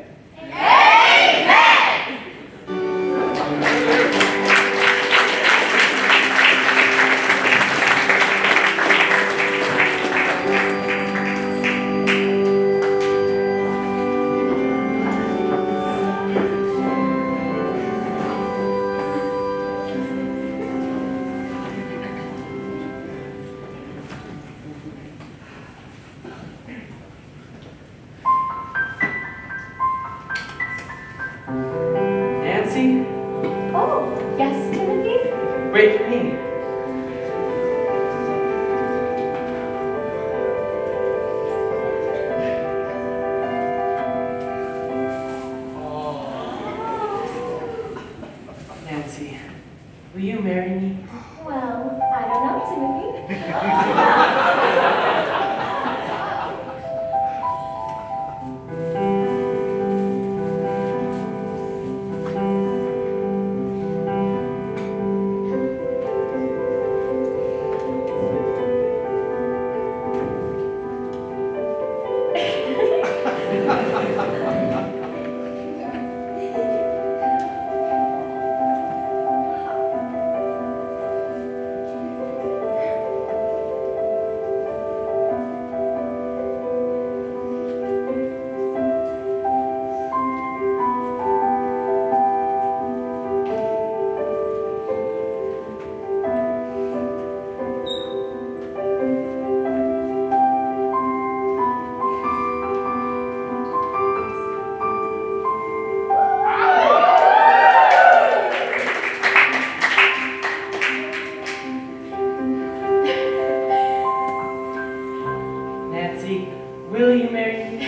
will you marry me?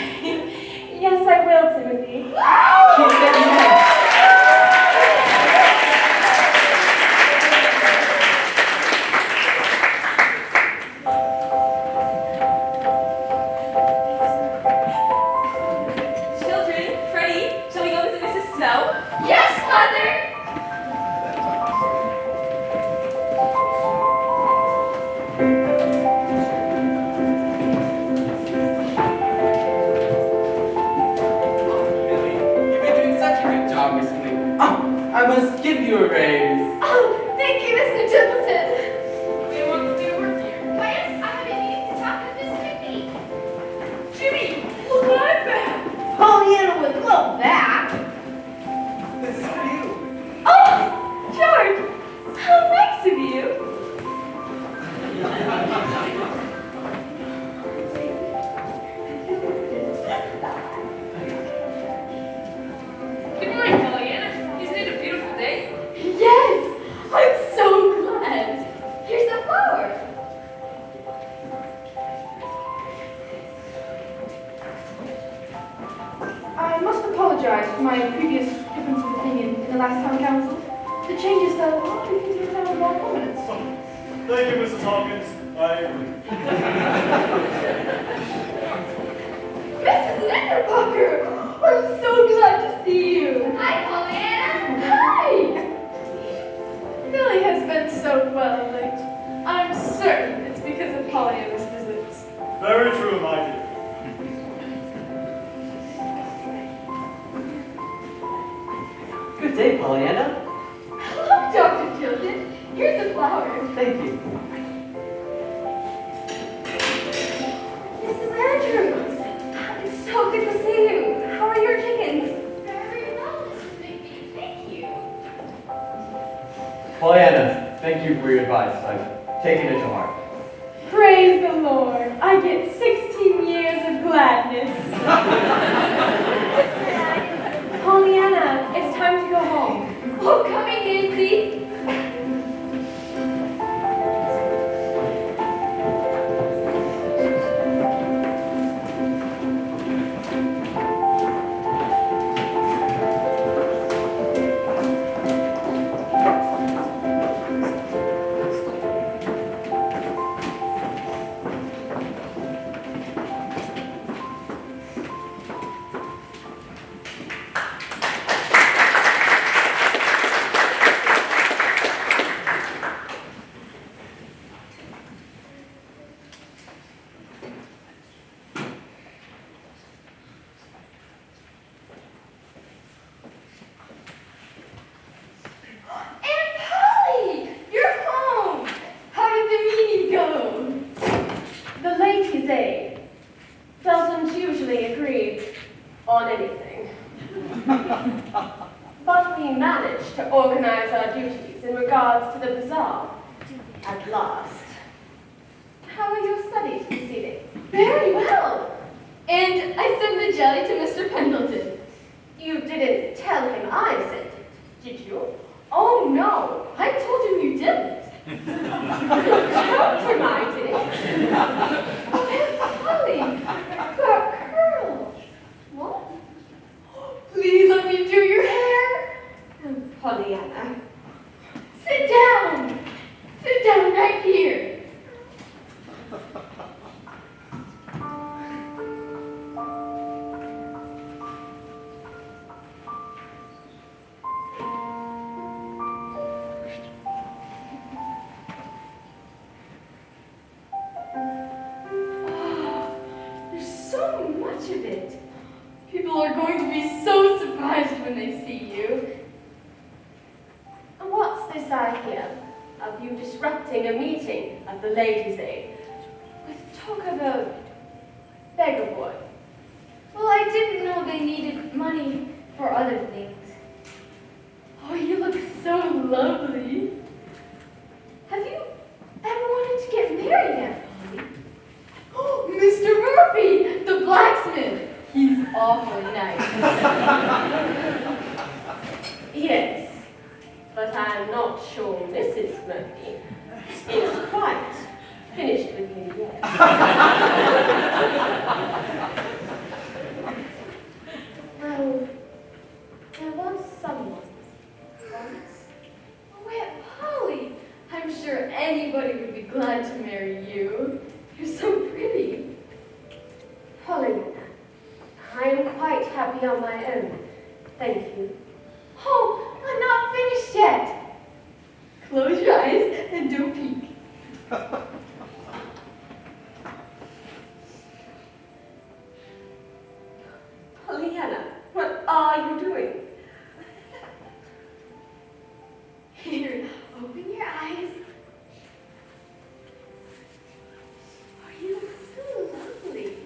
Yes, I will, Timothy. She said yes. Children, Freddie, shall we go visit Mrs. Snow? Yes, Mother! Billy, you've been doing such a good job recently. Oh, I must give you a raise. Oh, thank you, Mr. Templeton. We want to do work here. Why, yes, I have been meaning to talk with Miss Whitney. Jimmy, look what I found. Pollyanna would love that. This is for you. Oh, George, how nice of you. Good morning, Pollyanna. Isn't it a beautiful day? Yes, I'm so glad. Here's a flower. I must apologize for my previous difference of opinion in the last town council. The changes, though, are because you're now more prominence. Thank you, Mrs. Hawkins. I agree. Mrs. Knickerbocker, I'm so glad to see you. Hi, Pollyanna. Hi. Billy has been so well lately. I'm certain it's because of Pollyanna's visits. Very true, my dear. Good day, Pollyanna. Hello, Dr. Chilton. Here's a flower. Thank you. Mrs. Andrews, it's so good to see you. How are your chickens? Very well, Mrs. Whitney. Thank you. Pollyanna, thank you for your advice. I've taken it to heart. Praise the Lord. I get 16 years of gladness. Pollyanna, it's time to go home. Oh, coming, Nancy. Aunt Polly, you're home. How did the meeting go? The ladies' aid doesn't usually agree on anything. But we managed to organize our duties in regards to the bazaar at last. How are your studies proceeding? Very well. And I sent the jelly to Mr. Pendleton. You didn't tell him I sent it, did you? Oh, no. I told him you didn't. Told him I did. Oh, Aunt Polly, that curl. What? Please let me do your hair. Pollyanna. Sit down. Sit down right here. There's so much of it. People are going to be so surprised when they see you. And what's this I hear of you disrupting a meeting at the Ladies' Aid with talk of a beggar boy? Well, I didn't know they needed money for other things. Oh, you look so lovely. Have you ever wanted to get married, Aunt Polly? Oh, Mr. Murphy, the blacksmith. He's awfully nice. Yes, but I'm not sure Mrs. Murphy is quite finished with you yet. Pollyanna, what are you doing? Here, open your eyes. Oh, you look so lovely.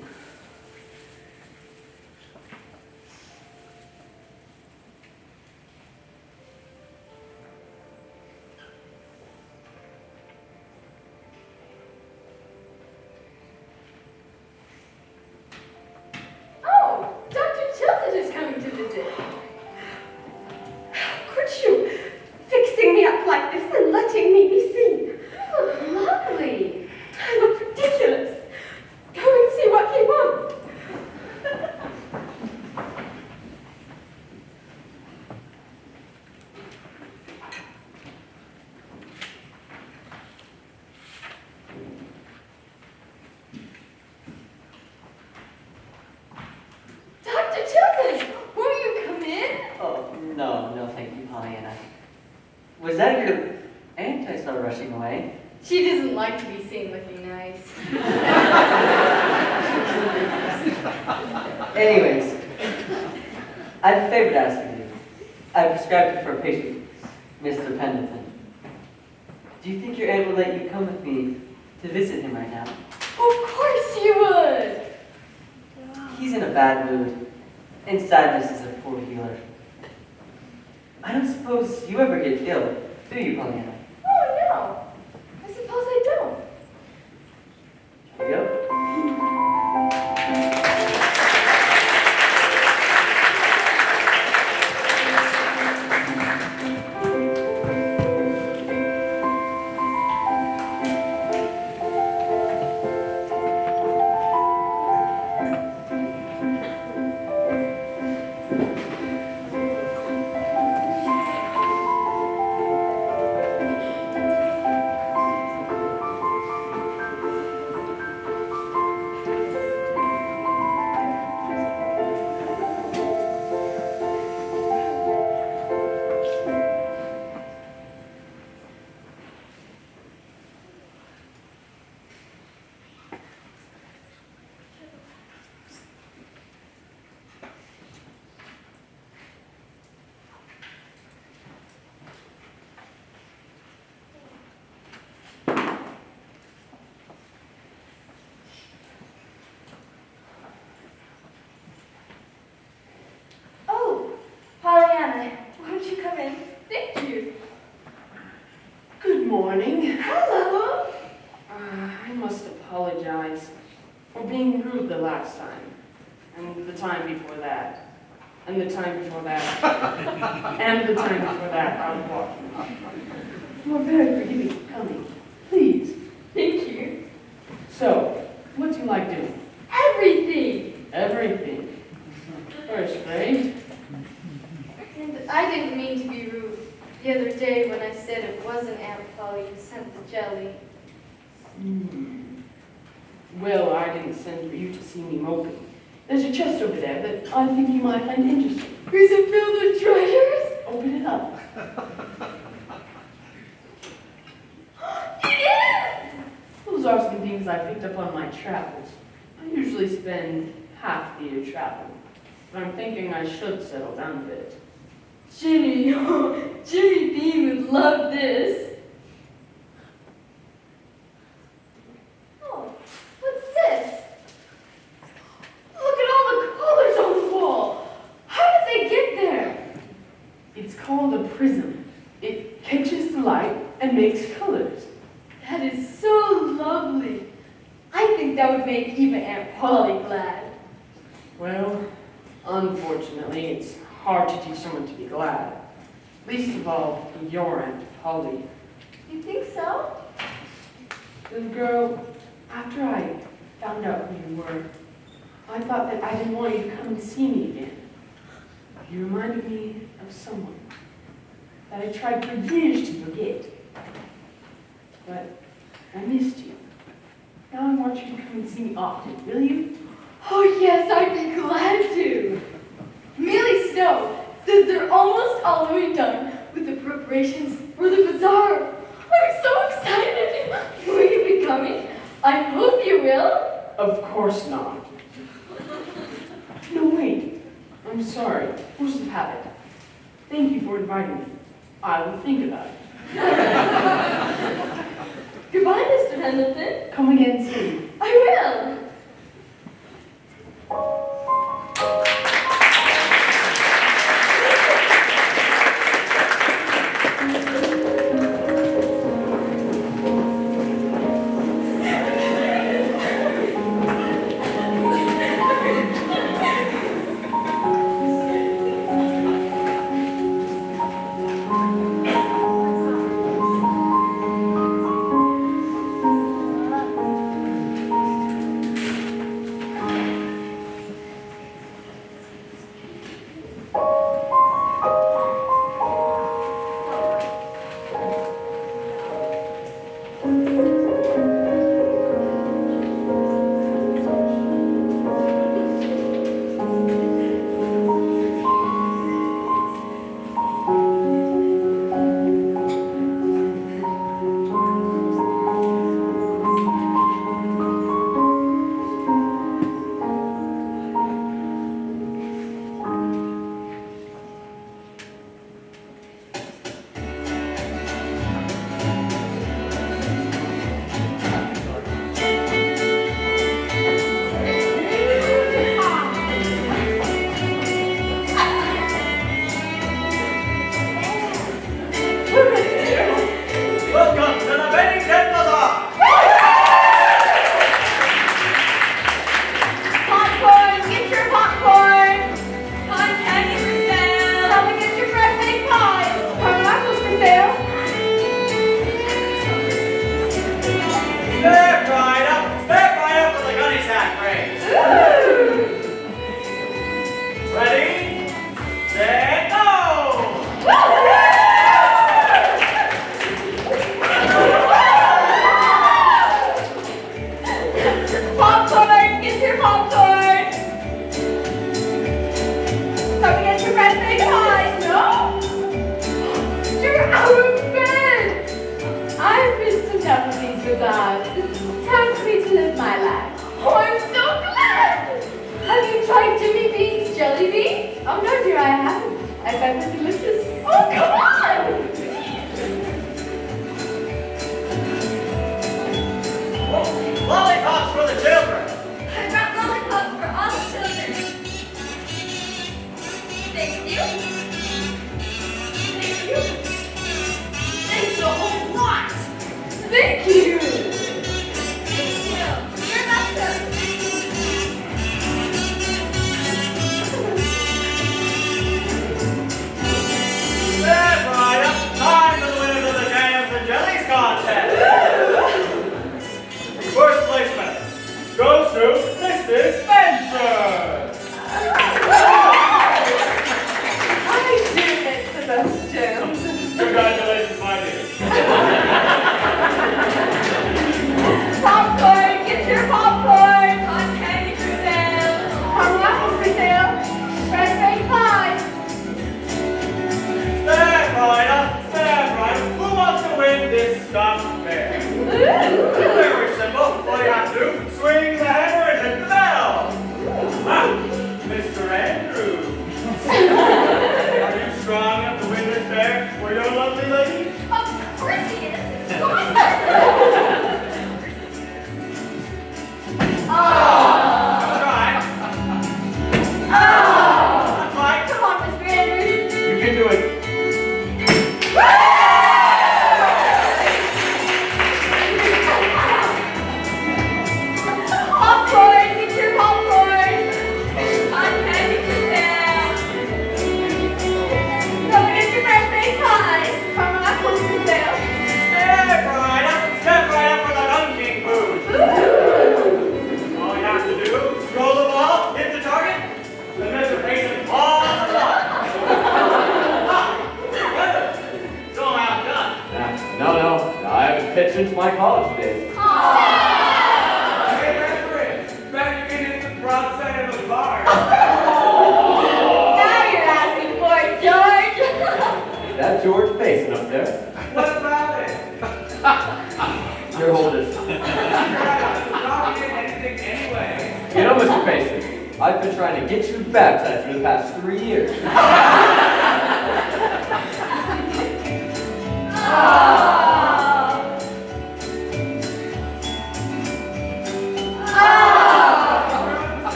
Oh, Dr. Chilton is coming to visit. How could you? Fixing me up like this and letting me be seen. You look lovely. I look ridiculous. Go and see what he wants. Dr. Chilton, won't you come in? Oh, no, thank you, Pollyanna. Was that your aunt I saw rushing away? She doesn't like to be seen looking nice. Anyways, I have a favor to ask of you. I prescribed it for a patient, Mr. Pendleton. Do you think your aunt will let you come with me to visit him right now? Of course you would. He's in a bad mood, and sadness is a poor healer. I don't suppose you ever get ill, do you, Pollyanna? Oh, no. I suppose I don't. Here you go. Oh, Pollyanna, won't you come in? Thank you. Good morning. Hello. I must apologize for being rude the last time, and the time before that, and the time before that, and the time before that. I was walking. You are very forgiving for coming. Please. Thank you. So, what do you like doing? Everything. Everything. First grade. And I didn't mean to be rude the other day when I said it wasn't Aunt Polly who sent the jelly. Well, I didn't send for you to see me moping. There's a chest over there that I think you might find interesting. Is it filled with treasures? Open it up. It is! Those are some things I picked up on my travels. I usually spend half the year traveling, but I'm thinking I should settle down a bit. Jimmy, Jimmy Bean would love this. Oh, what's this? Look at all the colors on the wall. How did they get there? It's called a prism. It catches the light and makes colors. That is so lovely. I think that would make even Aunt Polly glad. Well, unfortunately, it's hard to teach someone to be glad. Least of all, your Aunt Polly. You think so? Little girl, after I found out who you were, I thought that I didn't want you to come and see me again. You reminded me of someone that I tried for years to forget. But I missed you. Now I want you to come and see me often, will you? Oh yes, I'd be glad to. Millie Snow says they're almost all the way done with the preparations for the bazaar. I'm so excited. Will you be coming? I hope you will. Of course not. No, wait. I'm sorry. Force of habit. Thank you for inviting me. I will think about it. Goodbye, Mr. Pendleton. Come again soon. I will. Welcome to the Bennington Bazaar! Popcorn, get your popcorn. Cotton candy for sale. Come and get your fresh baked pies. Pineapples for sale. Step right up for the gunny sack race. Ready, set, go! Popcorn, get your popcorn. Come and get your fresh baked pies. No? You're out of bed! I've missed enough of these bazaars. It's time for me to live my life. Oh, I'm so glad. Have you tried Jimmy Bean's jelly beans? Oh no, dear, I haven't. I bet they're delicious. Oh, come on. Lollipops for the children! I brought lollipops for all the children. Thank you. Thank you. Thanks a whole lot. Thank you! I've been trying to get you baptized for the past 3 years.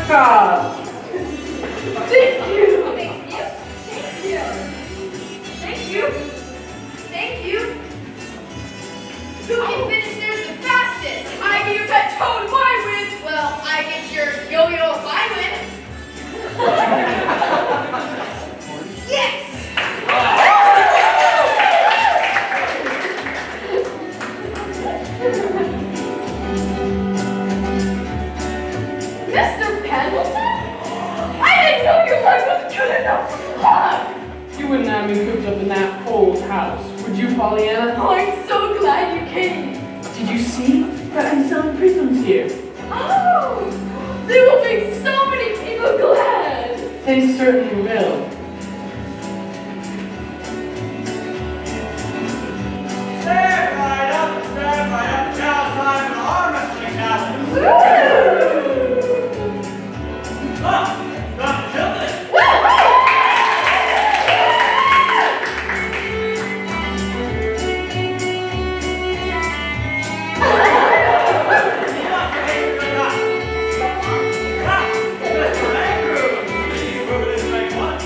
God! Thank you. Thank you. Thank you. Thank you. Thank you. Who can finish theirs the fastest? I get your pet toad if I win. Well, I get your yo-yo if I win. Yes! Mr. Pendleton? I didn't know your life was good enough for fun! You wouldn't have me cooped up in that old house, would you, Pollyanna? Oh, I'm so glad you came. Did you see that I'm selling prisms here? Oh, they will make so many people glad. They certainly will. Stand right up, stand right up. Now it's time for the arm wrestling challenge. Dr. Chilton. Mr. Andrews. Please move this thing one.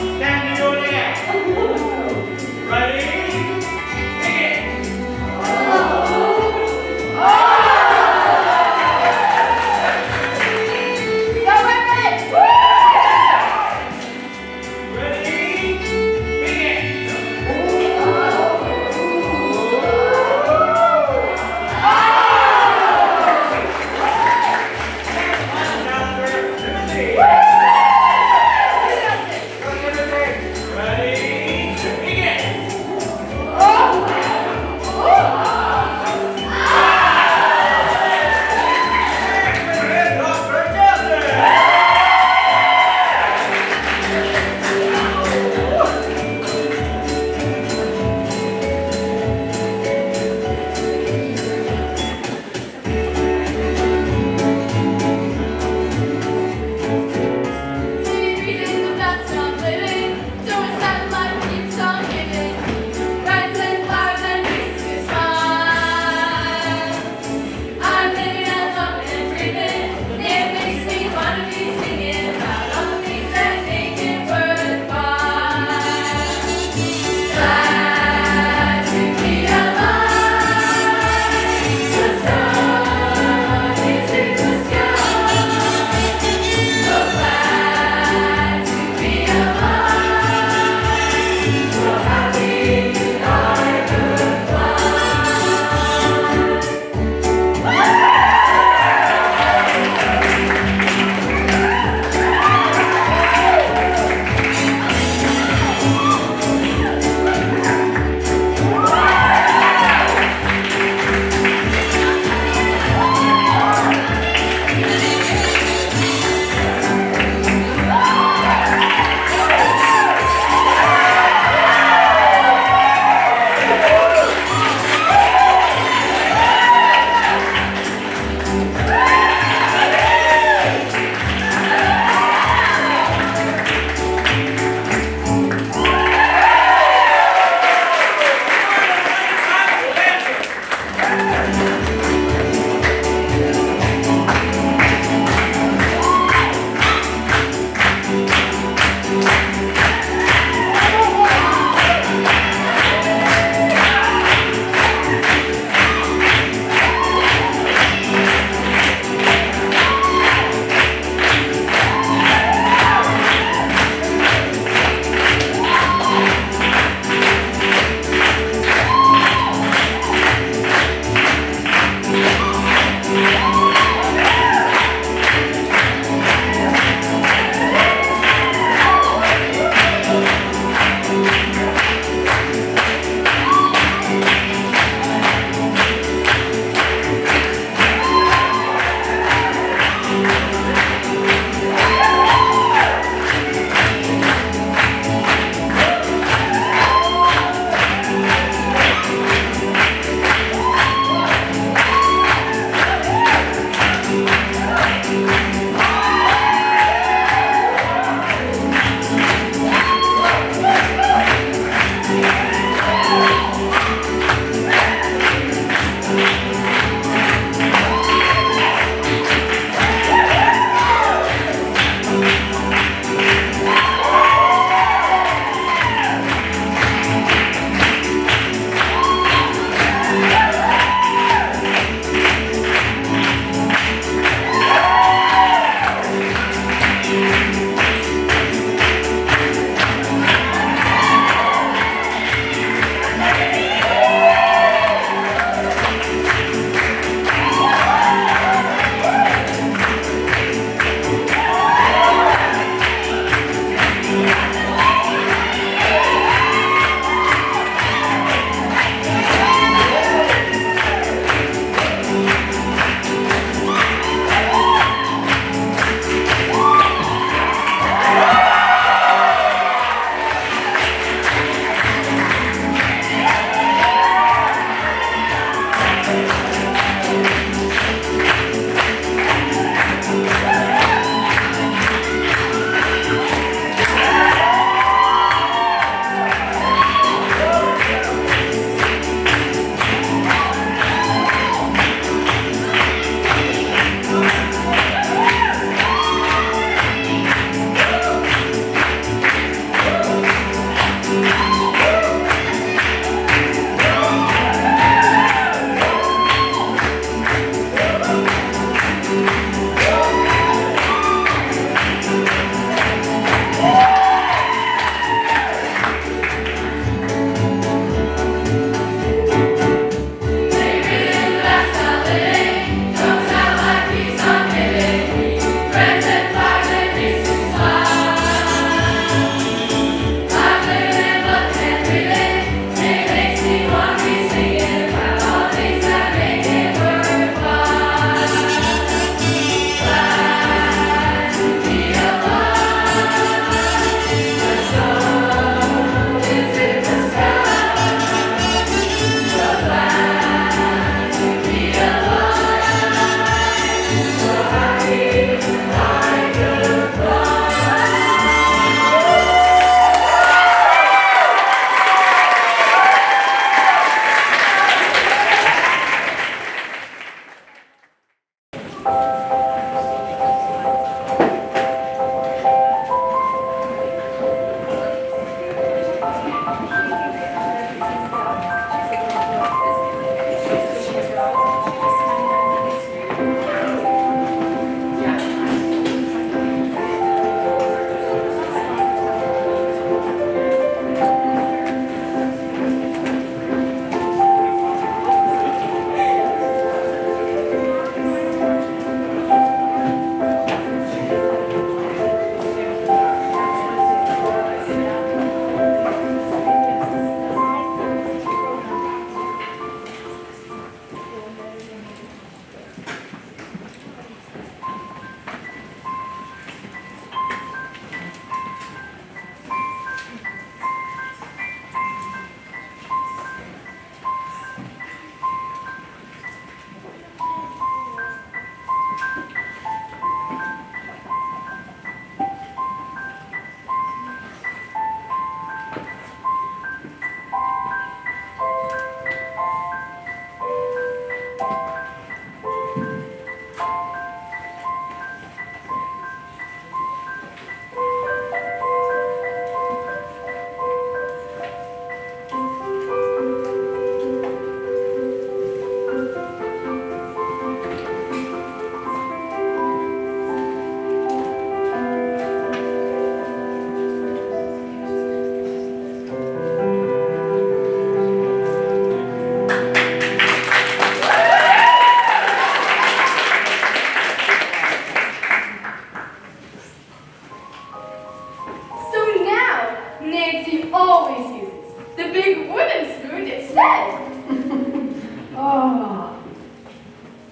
the big wooden spoon instead.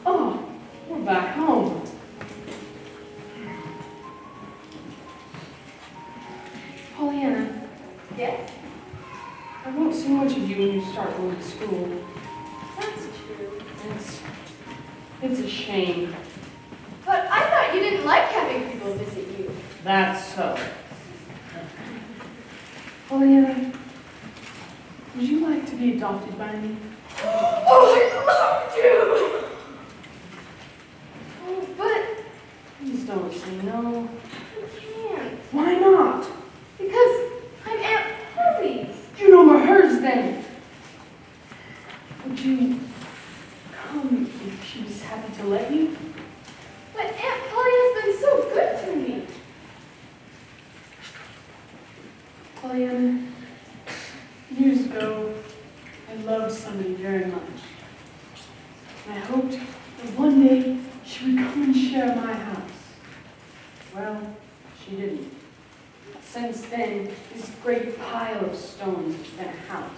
Oh, we're back home. Pollyanna, Yes, I won't see much of you when you start going to school. that's true. It's a shame. But I thought you didn't like having people visit you. That's so. Pollyanna, would you like to be adopted by me? Oh, I love you! Oh, but Please don't say no. I can't. Why not? Because I'm Aunt Polly's. You no more hers then. Would you come if she was happy to let you? But Aunt Polly has been so good to me. Pollyanna, years ago, I loved somebody very much. And I hoped that one day she would come and share my house. Well, she didn't. Since then, this great pile of stones has been a house,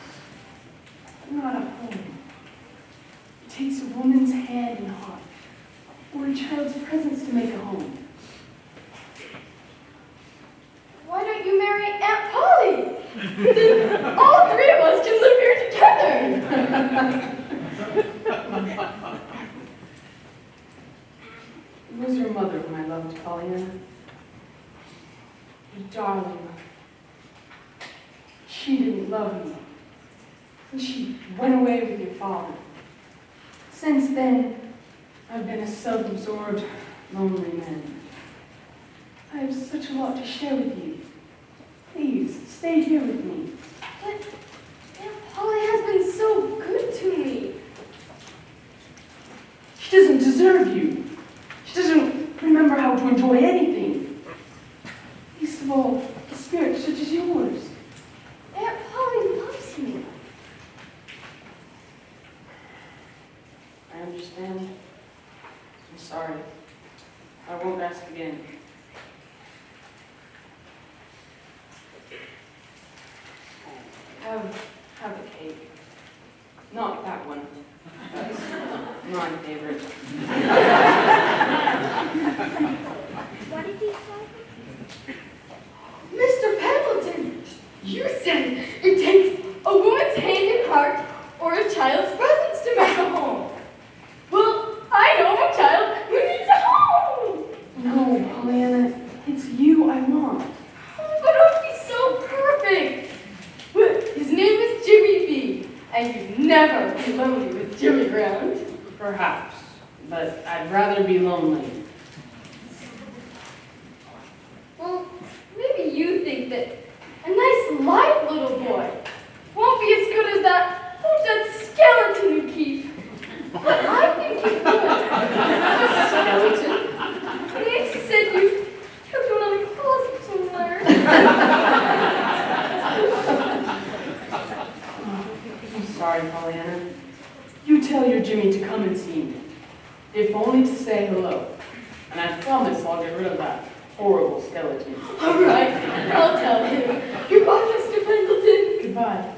but not a home. It takes a woman's hand and heart, or a child's presence to make a home. Why don't you marry Aunt Polly? Then all three of us can live here together. It was your mother whom I loved, Pollyanna. Your darling mother. She didn't love me. And she went away with your father. Since then, I've been a self-absorbed, lonely man. I have such a lot to share with you. Please, stay here with me. But Aunt Polly has been so good to me. She doesn't deserve you. She doesn't remember how to enjoy anything. Least of all, a spirit such as yours. Aunt Polly loves me. I understand. I'm sorry. I won't ask again. Have a cake. Not that one. That's my favorite. What did you say? Mr. Pendleton, you said it takes a woman's hand and heart or a child's presence to make a home. Well, I know of a child who needs a home. No, Pollyanna, it's you I want. Oh, but it would be so perfect. But his name is Jimmy B, and you'd never be lonely with Jimmy around. Perhaps, but I'd rather be lonely. Well, maybe you think that a nice, live little boy won't be as good as that skeleton you keep. But I think he would. Skeleton? Nancy said you kept one in the closet somewhere. I'm sorry, Pollyanna. You tell your Jimmy to come and see me, if only to say hello. And I promise I'll get rid of that horrible skeleton. All right, I'll tell him. Goodbye, Mr. Pendleton. Goodbye.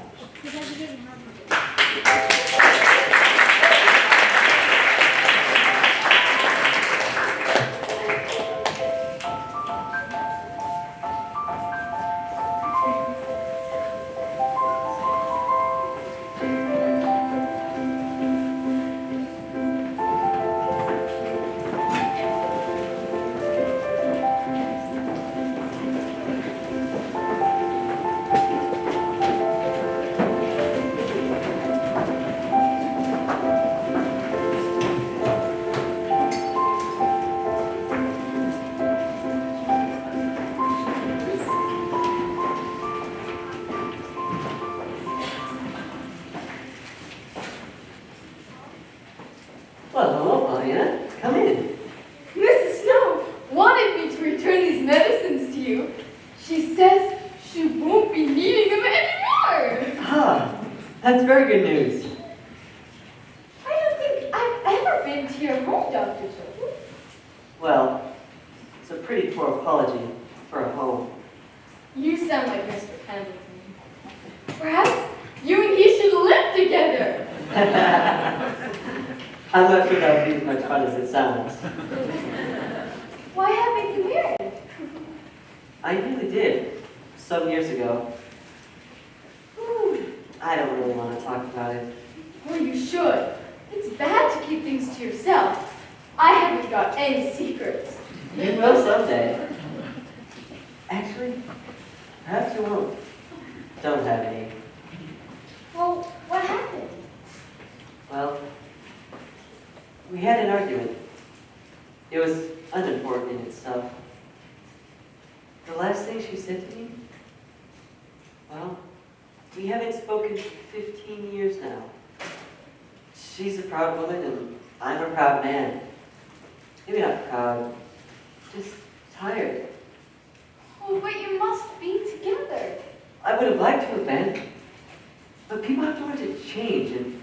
Well, hello, Pollyanna. Come in. Mrs. Snow wanted me to return these medicines to you. She says she won't be needing them anymore. Ah, that's very good news. I don't think I've ever been to your home, Dr. Chilton. Well, it's a pretty poor apology for a home. You sound like Mr. Pendleton. Perhaps I'm not sure that would be as much fun as it sounds. Why haven't you married? I really did, some years ago. I don't really want to talk about it. Well, you should. It's bad to keep things to yourself. I haven't got any secrets. You will someday. Actually, perhaps you won't. Don't have any. Well, what happened? Well, we had an argument. It was unimportant in itself. The last thing she said to me, well, we haven't spoken for 15 years now. She's a proud woman and I'm a proud man. Maybe not proud, just tired. Oh, but you must be together. I would have liked to have been, but people have to learn to change, and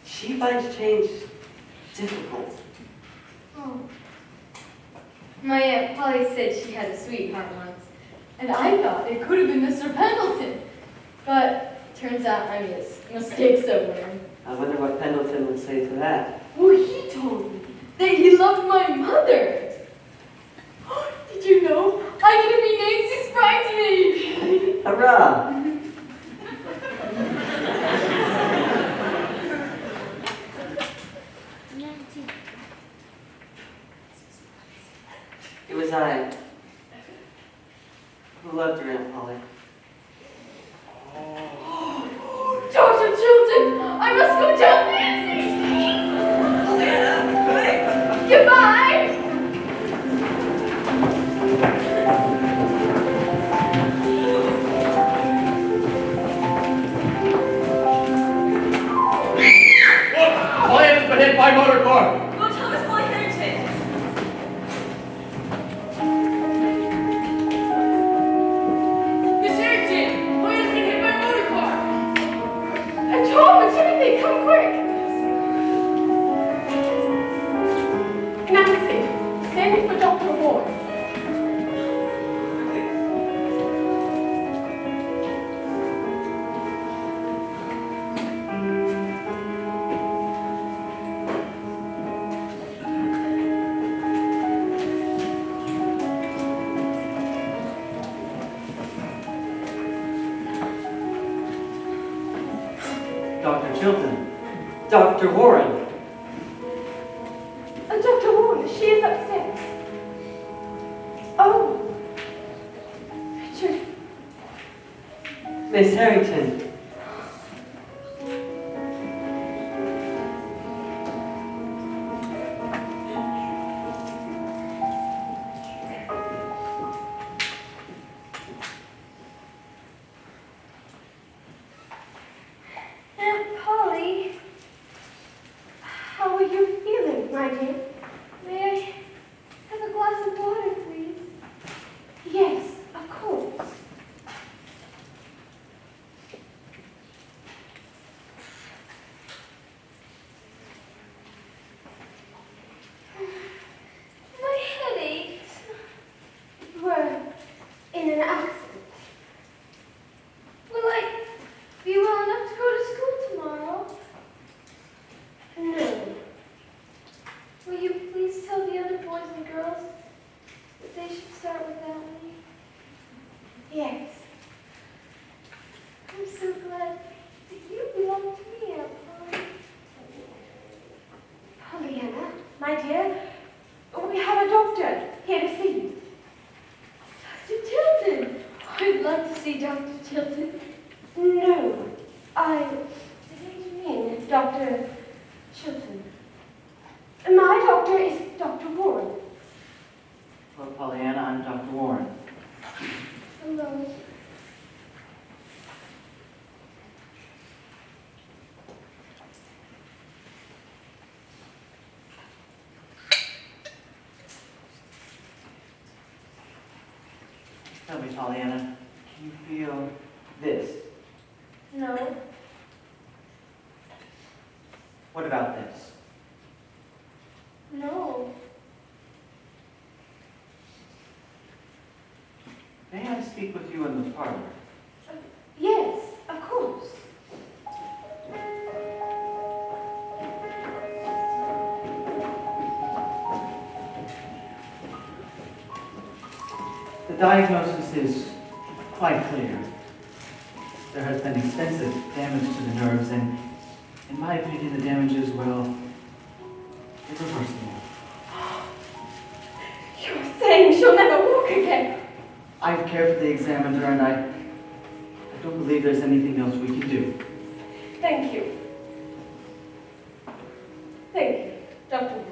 she finds change difficult. Oh. My Aunt Polly said she had a sweetheart once, and I thought it could have been Mr. Pendleton. But turns out I'm a mistake somewhere. I wonder what Pendleton would say to that. Well, he told me that he loved my mother. Did you know I'm going to be Nancy's bridesmaid? Hurrah! It was I who loved your Aunt Polly. Dr. Chilton, I must go tell Nancy. Goodbye. Pollyanna's been hit by motor car. Go tell Miss Polly Harrington. Miss Harrington, Pollyanna's been hit by a motor car. Tom and Timothy, come quick! Nancy, send for Dr. Ward. Dr. Chilton. Dr. Warren. Dr. Ward, she is upstairs. Oh. Richard. Miss Harrington. Aunt Polly, how are you feeling, my dear? May I have a glass of water, please? Yes, of course. My head aches. You were in an accident. Will I be well enough to go to school tomorrow? No. Will you please tell the other boys and girls that they should start without me? Yes. I'm so glad that you belong to me, Aunt Polly. Pollyanna, my dear, we have a doctor here to see you. Dr. Chilton. I'd love to see Dr. Chilton. No, I didn't mean Dr. Chilton. My doctor is Dr. Warren. Hello, Pollyanna. I'm Dr. Warren. Hello. Tell me, Pollyanna, can you feel this? No. What about this? No. May I speak with you in the parlor? Yes, of course. The diagnosis is quite clear. There has been extensive damage to the nerves, and in my opinion, the damage is, well, irreversible. You're saying she'll never walk again? I've carefully examined her, and I don't believe there's anything else we can do. Thank you. Thank you, Dr. Wood.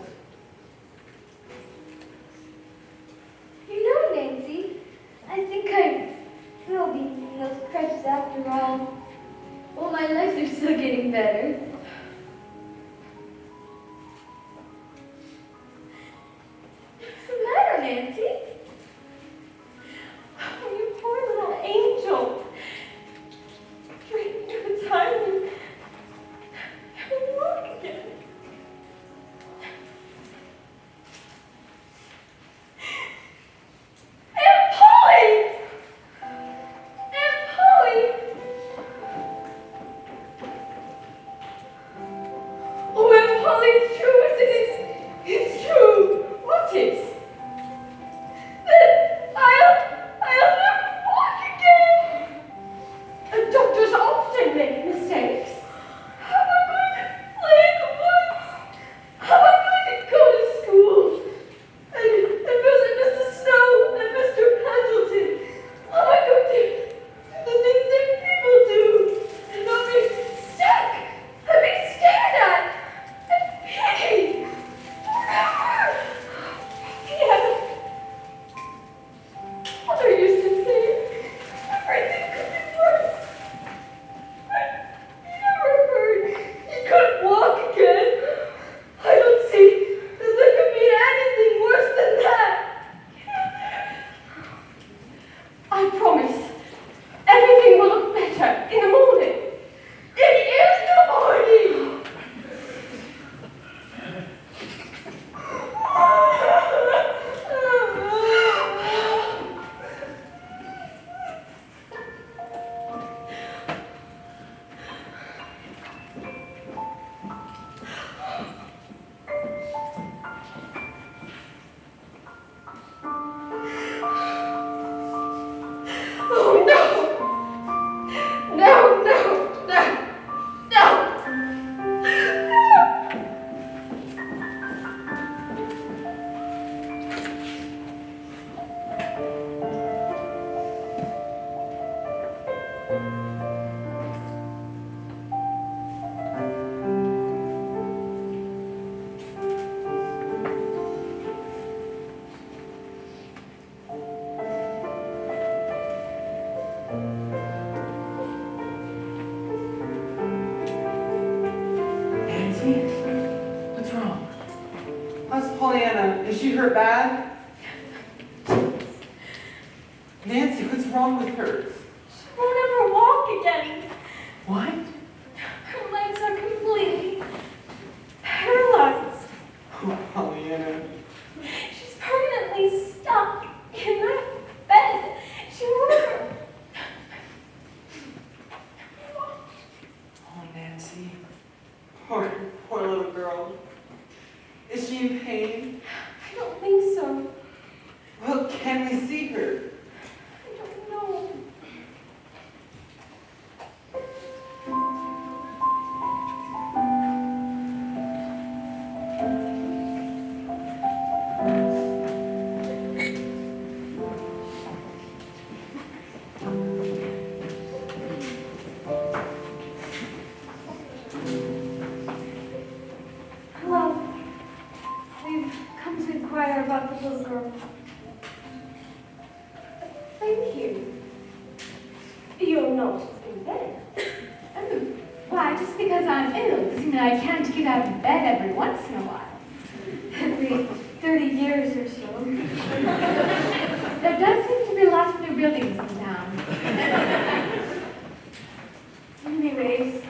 You know, Nancy, I think I will be needing those crutches after all. Well, my legs are still getting better. What's the matter, Nancy? Oh, you poor little angel. Waiting for the time when you'll walk again. Aunt Polly! Aunt Polly! Oh, Aunt Polly, it's true, isn't it? It's true. What is? That I'll never walk again. Doctors often make mistakes. How am I going to play in the woods? How am I going to go to school? And visit Mrs. Snow and Mr. Pendleton? How am I going to do the things that people do? And not be stuck and be stared at and pitied forever. Yeah. Mother used to say everything could be worse. But he never heard he couldn't walk again. I don't see that there could be anything worse than that. I promise everything will look better in the morning. It is the morning. Oh no! No, no, no, no! Nancy, what's wrong? How's Pollyanna? Is she hurt bad? Nancy, what's wrong with her? She won't ever walk again. What? Her legs are completely paralyzed. Oh, Pollyanna. She's permanently stuck in that bed. She won't. Oh, Nancy. Poor little girl. Is she in pain? I don't think so. Well, can we see her? I don't know. Hello. We've come to inquire about the little girl. Thank you. You're not in bed. Oh, why, just because I'm ill doesn't mean I can't get out of bed every once in a while. Every 30 years or so. There does seem to be lots of new buildings in town. Anyways,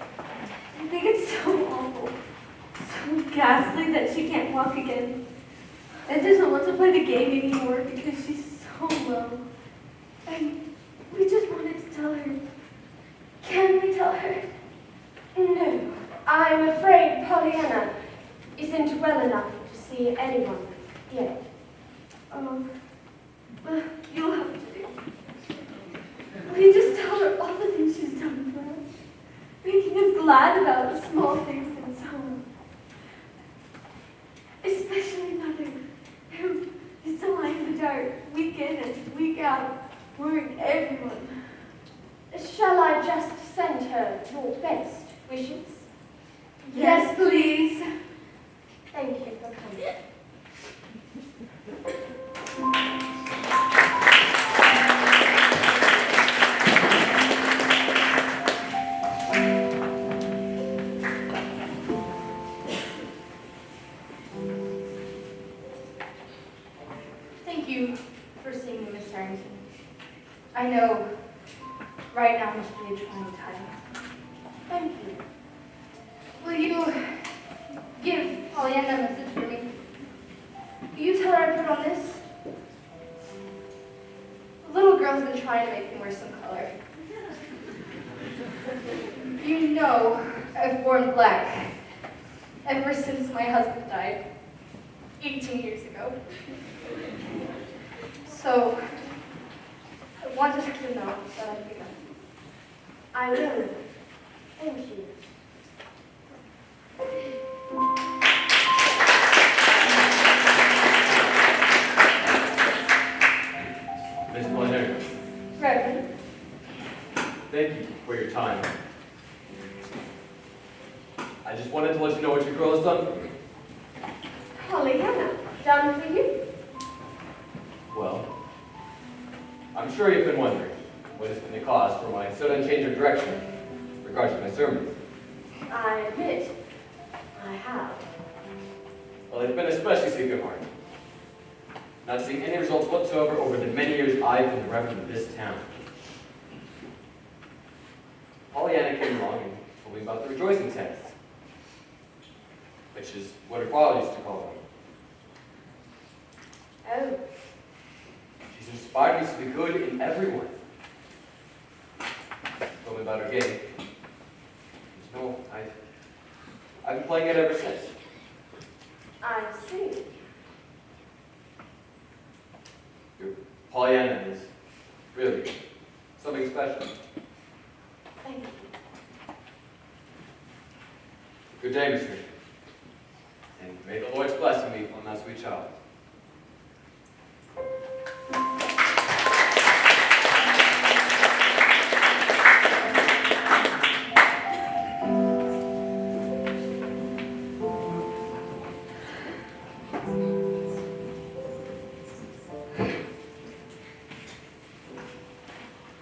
I think it's so awful, so ghastly that she can't walk again. And doesn't want to play the game anymore because she's so low. And we just wanted to tell her. Can we tell her? No, I'm afraid Pollyanna isn't well enough to see anyone yet. Oh, You'll have to do. Will you just tell her all the things she's done for us? Making us glad about the small things and so on. Especially Mother, who is to lie in the dark, week in and week out, worrying everyone. Shall I just send her your best wishes? Yes, please. Thank you for coming. Thank you for seeing me, Miss Harrington. I know right now must be a trying time. Thank you. Will you give Pollyanna a message for me? Will you tell her I put on this? The little girl's been trying to make me wear some color. You know I've worn black ever since my husband died 18 years ago. So, I wanted her to know that I've begun. I will. Thank you. Miss Pollyanna, Reverend, thank you for your time. I just wanted to let you know what your girl has done for me. Pollyanna, done for you. Well, I'm sure you've been wondering what has been the cause for my sudden change of direction in regards to my sermons. I admit, I have. Well, it's been especially secret heart. Not seeing any results whatsoever over the many years I've been the reverend of this town. Pollyanna came along and told me about the rejoicing tests, which is what her father used to call them. Oh, She's inspired me to be good in everyone. Told me about her game. You know, I've been playing it ever since. I see. Your Pollyanna is really something special. Thank you. Good day, Mr. And may the Lord's blessing be on that sweet child.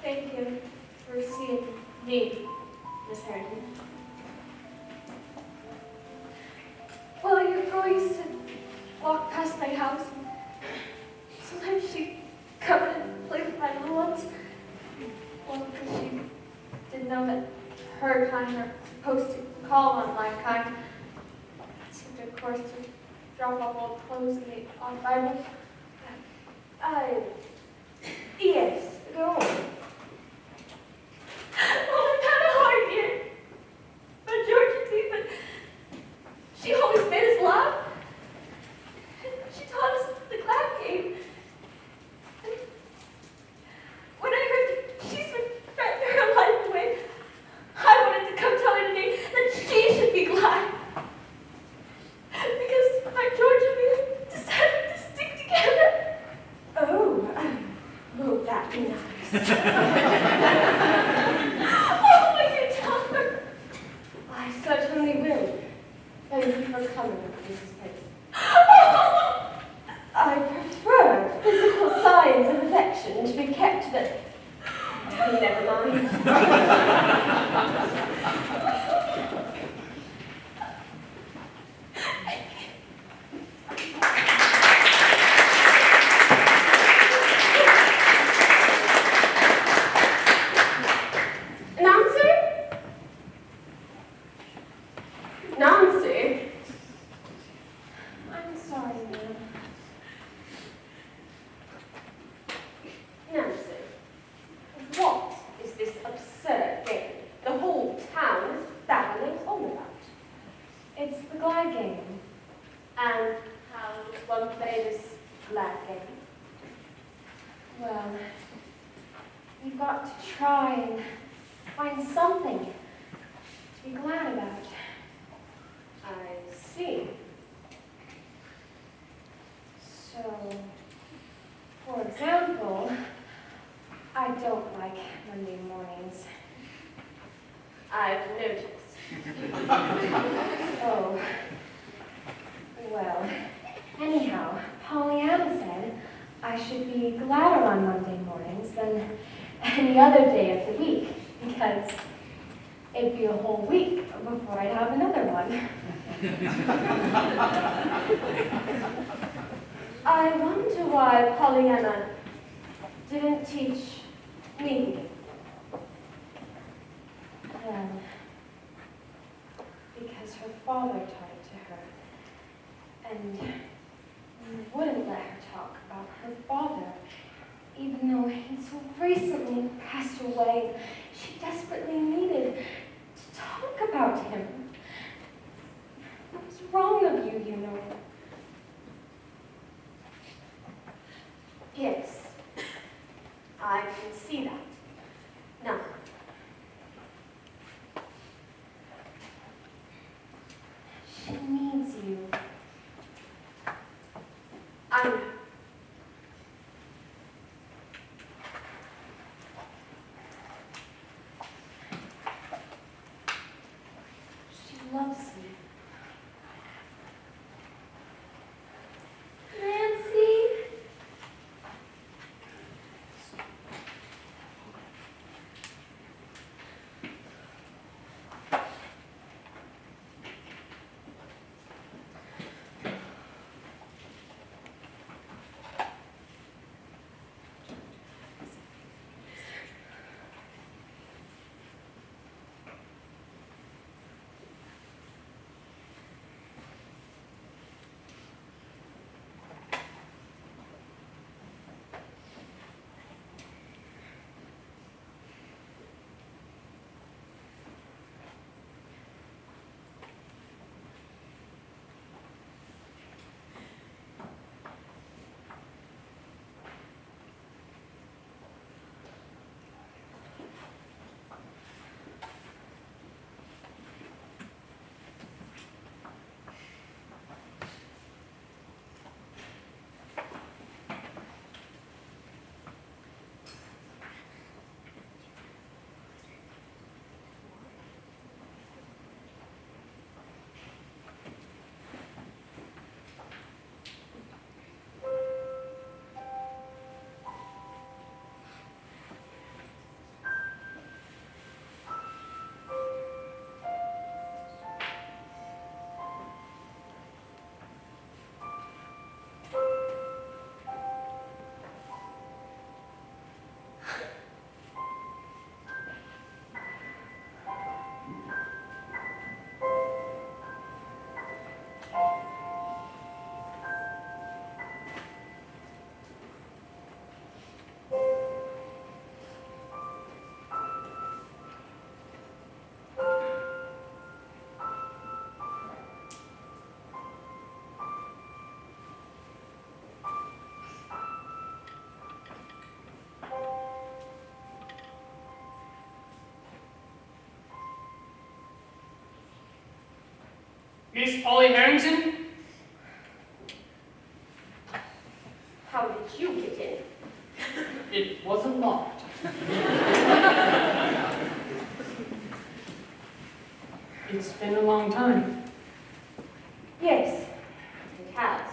Thank you for seeing me, Miss Harrington. Well, your girl used to walk past my house. Sometimes she'd come and play with my little ones. Well, because she didn't know that her kind are supposed to call on my kind. Except, of course, to drop off old clothes and the odd Bible. Yes, go on. Well, it's kind of hard here. But Georgia too, but she always made us laugh. She taught us the clap game. And when I heard that she's been threatening her life away, I wanted to come tell her today that she should be glad. Because our Georgia and me decided to stick together. Oh, won't that be nice? Oh, will you tell her? I certainly will. Thank you for coming, Mrs. Payne. I prefer physical signs of affection to be kept that... Never mind. Nancy? I'm sorry, ma'am. Nancy, what is this absurd game the whole town is babbling on about? It's the glad game. And how does one play this glad game? try and find something to be glad about. I see. So, for example, I don't like Monday mornings. I've noticed. Oh, well, anyhow, Pollyanna said I should be gladder on Monday mornings than any other day of the week, because it'd be a whole week before I'd have another one. I wonder why Pollyanna didn't teach me. Well, because her father taught it to her, and wouldn't let her talk about her father, even though he'd so recently passed away. She desperately needed to talk about him. What was wrong of you, you know? Yes, I can see that. Now, She needs you. I know. She loves you. Nancy? Miss Polly Harrington? How did you get in? It wasn't locked. It's been a long time. Yes, it has.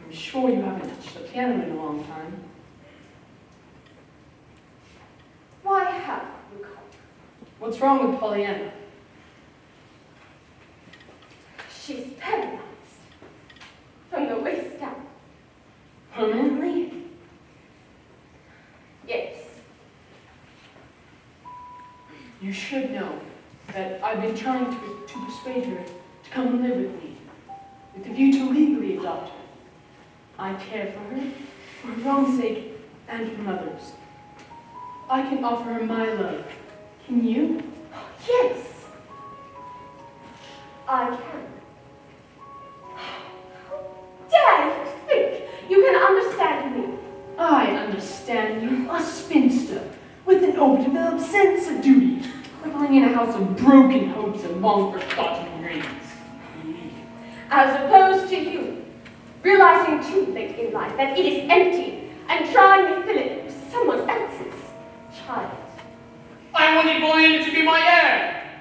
I'm sure you haven't touched the piano in a long time. Why have you come? What's wrong with Pollyanna? She's paralyzed from the waist down. Permanently? Yes. You should know that I've been trying to persuade her to come and live with me, with the view to legally adopt her. I care for her, for her own sake, and for mother's. I can offer her my love. Can you? Yes, I can. Dare you think you can understand me? I understand you, a spinster, with an open develop sense of duty, living in a house of broken hopes and long-forgotten dreams. As opposed to you, realizing too late in life that it is empty and trying to fill it with someone else's child. I wanted Pollyanna to be my heir.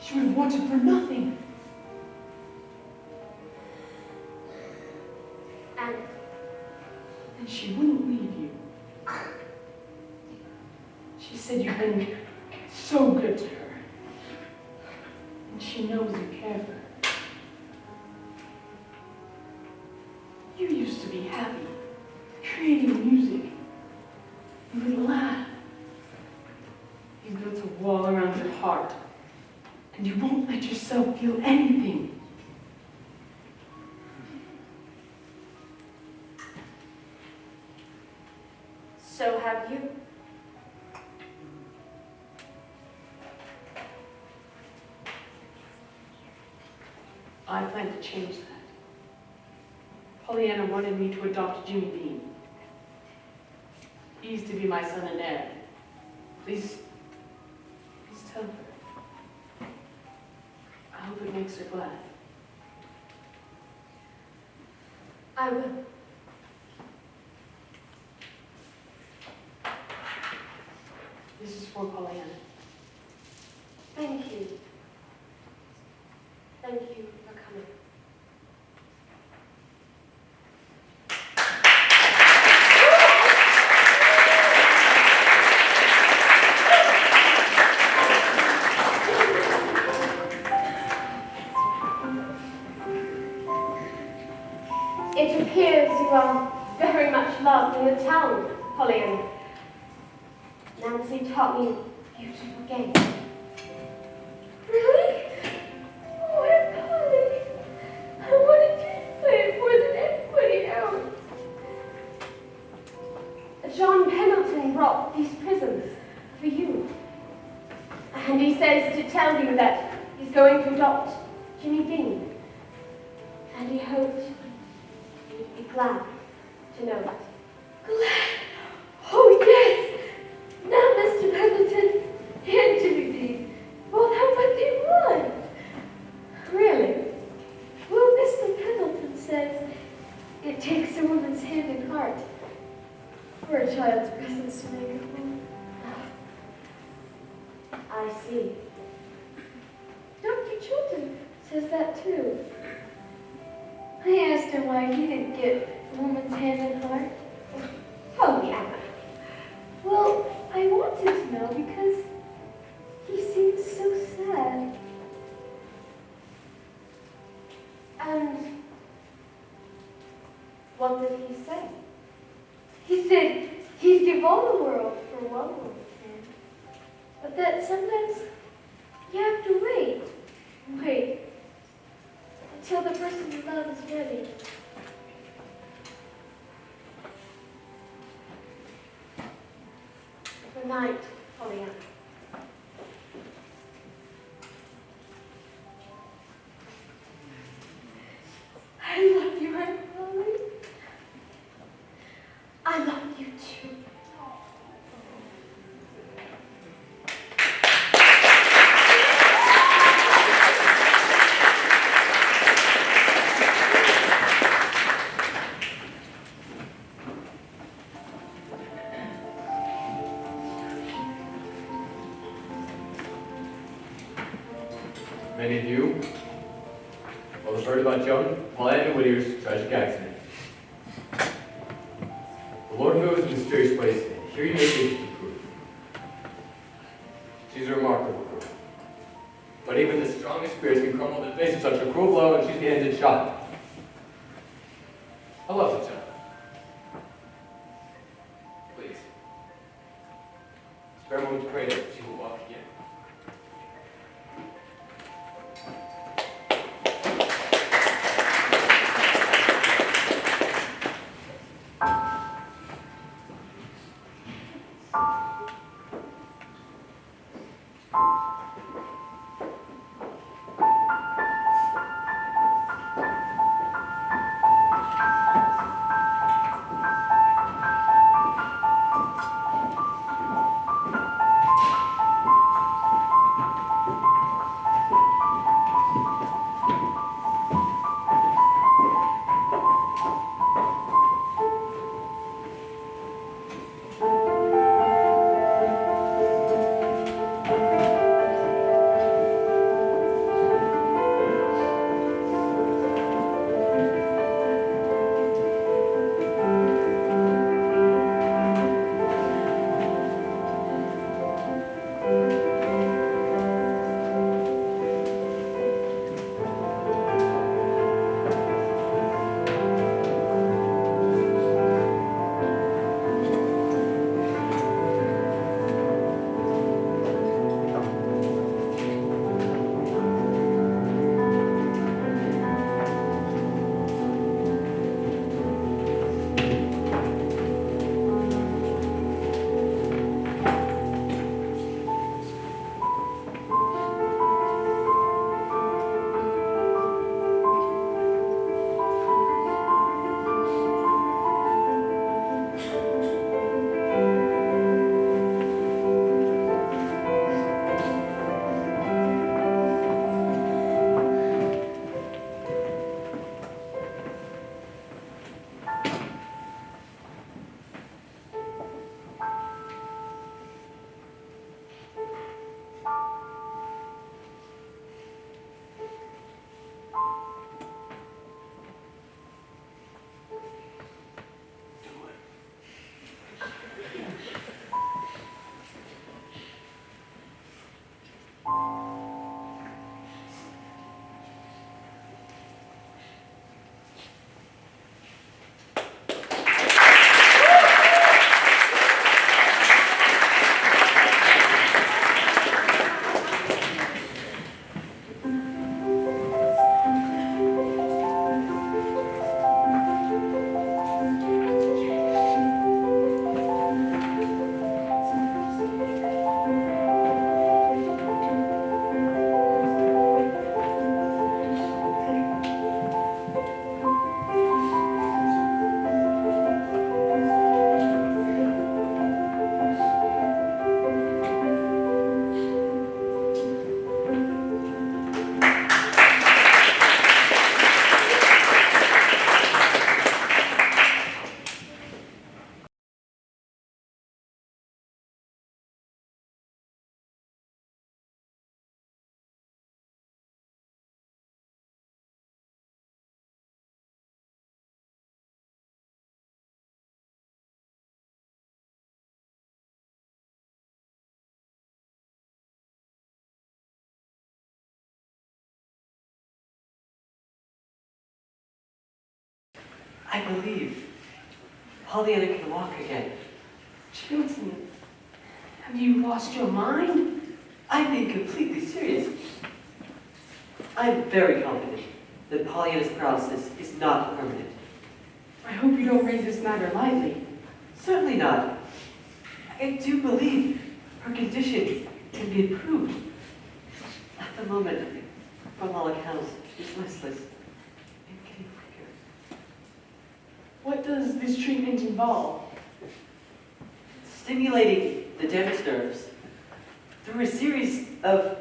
She would have wanted for nothing. And she wouldn't leave you. She said you've been so good to her. And she knows you care for her. You used to be happy, creating music. You would laugh. You built a wall around your heart. And you won't let yourself feel anything. So have you. I plan to change that. Pollyanna wanted me to adopt Jimmy Bean. He's to be my son and heir. Please tell her. I hope it makes her glad. I will. This is for Pollyanna. Thank you. Thank you for coming. It appears you are very much loved in the town, Pollyanna. Nancy taught me a beautiful game. Really? Oh, Aunt Polly, I wanted you to play it more than anybody else. John Pendleton brought these prisms for you. And he says to tell you that he's going to adopt Jimmy Bean. And he hoped you'd be glad to know that. Glad? Oh, yes. Now, Mr. Pendleton and Jimmy Bean both have what they want. Really? Well, Mr. Pendleton says it takes a woman's hand and heart for a child's presence to make a home. I see. Dr. Chilton says that too. I asked him why he didn't get a woman's hand and heart. Pollyanna. Well, I wanted to know because he seems so sad. And what did he say? He said he'd give all the world for one woman's hand, but that sometimes you have to wait until the person you love is ready. Good night, Pollyanna. I love you, Aunt Polly. I love you too. Many of you will have heard about young Pollyanna Whittier's tragic accident. The Lord moves in mysterious ways, and here you may take the proof. She's a remarkable girl. But even the strongest spirits can crumble in the face of such a cruel blow, and she's the ended child. I love the child. Please, spare a moment to pray that she will walk again. I believe Pollyanna can walk again. Chilton, have you lost your mind? I'm being completely serious. I'm very confident that Pollyanna's paralysis is not permanent. I hope you don't raise this matter lightly. Certainly not. I do believe her condition can be improved. At the moment, from all accounts, she's restless and getting weaker. What does this treatment involve? Stimulating the damaged nerves through a series of...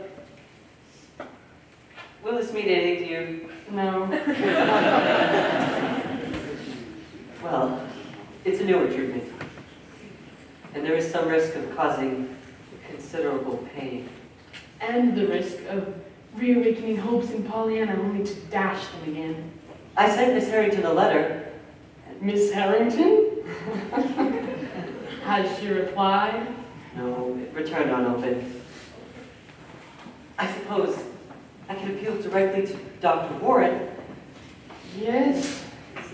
Will this mean anything to you? No. Well, it's a newer treatment, and there is some risk of causing considerable pain. And the risk of reawakening hopes in Pollyanna only to dash them again. I sent Miss Harrington a letter. Miss Harrington? Has she replied? No, it returned unopened. I suppose I can appeal directly to Dr. Warren. Yes,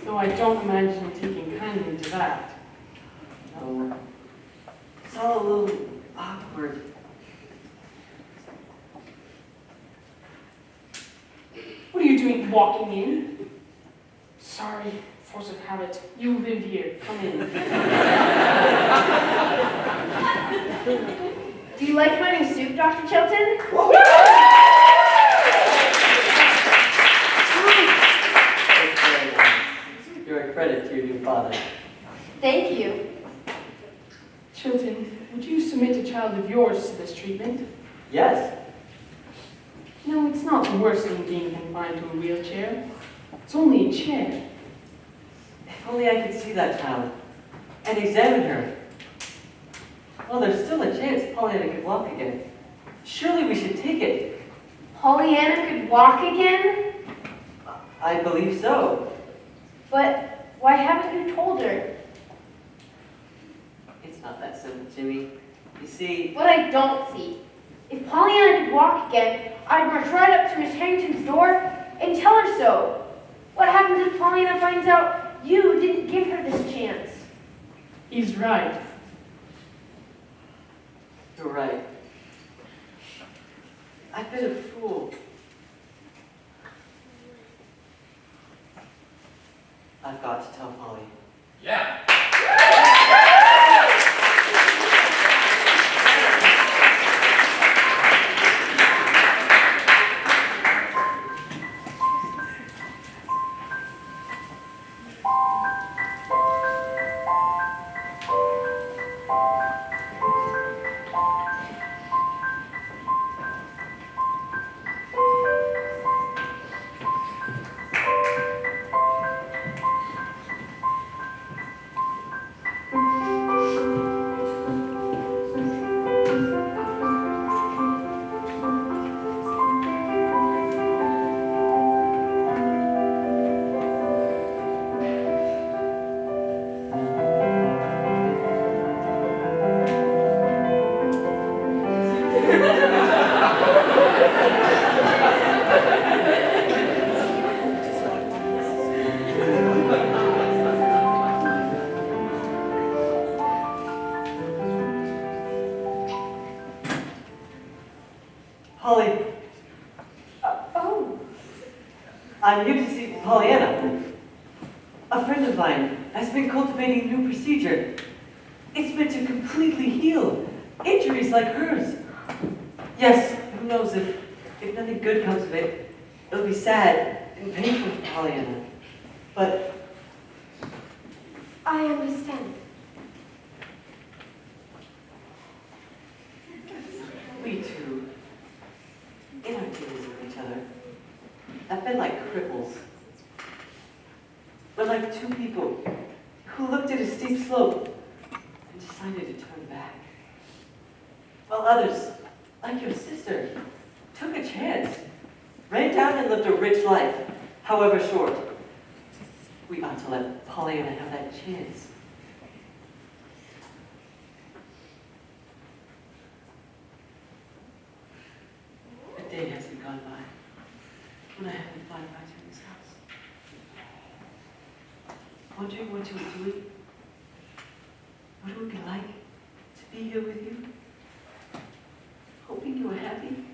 though I don't imagine him taking kindly to that. No, it's all a little awkward. What are you doing walking in? Sorry, force of habit. You live here. Come in. Do you like my new suit, Dr. Chilton? You're a credit to your new father. Thank you. Chilton, would you submit a child of yours to this treatment? Yes. No, it's not worse than being confined to a wheelchair. It's only a chair. If only I could see that child and examine her. Well, there's still a chance Pollyanna could walk again. Surely we should take it. Pollyanna could walk again? I believe so. But why haven't you told her? It's not that simple, Jimmy. You see... What I don't see. If Pollyanna could walk again, I'd march right up to Miss Harrington's door and tell her so. What happens if Pollyanna finds out you didn't give her this chance? He's right. You're right. I've been a fool. I've got to tell Polly. Yeah. Polly. Oh. I'm here to see Pollyanna. A friend of mine has been cultivating a new procedure. It's meant to completely heal injuries like hers. Yes, who knows if nothing good comes of it, it'll be sad and painful for Pollyanna. But I understand. we two, in our dealings with each other, have been like cripples. We're like two people who looked at a steep slope and decided to turn back. While others, like your sister, took a chance, ran down and lived a rich life, however short. We ought to let Pollyanna have that chance. A day hasn't gone by when I haven't thought about you in this house. wondering what you were doing. What it would be like to be here with you. Hoping you were happy.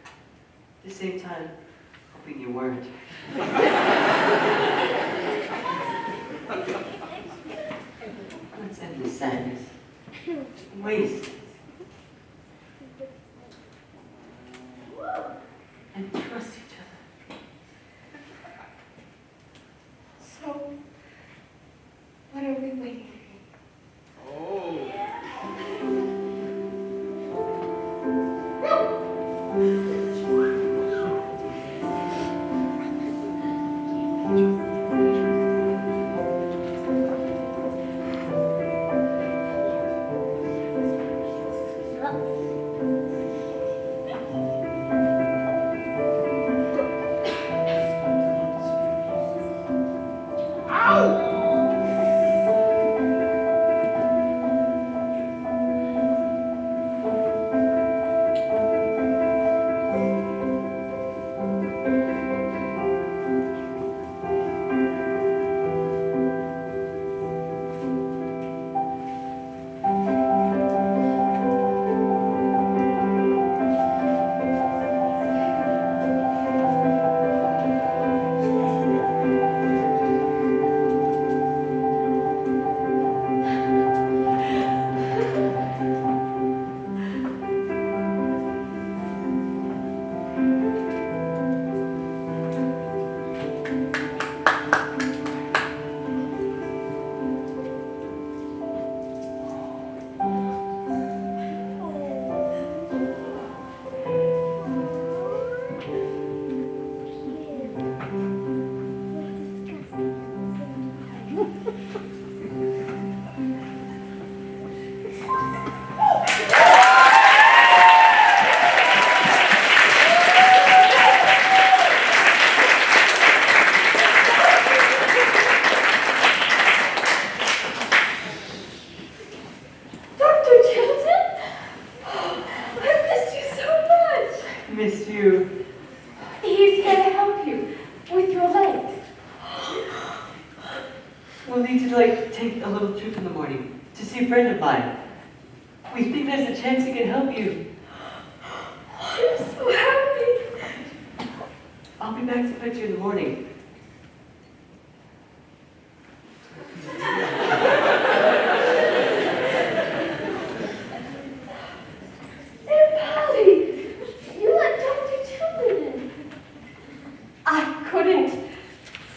At the same time, hoping you weren't. Let's end this sadness. Waste. And trust each other. So, what are we waiting Miss you. He's here to help you with your legs. We'll need to, take a little trip in the morning to see a friend of mine. We think there's a chance he can help you. I'm so happy. I'll be back to fetch you in the morning. Aunt Polly, you let Dr. Tilden in. I couldn't.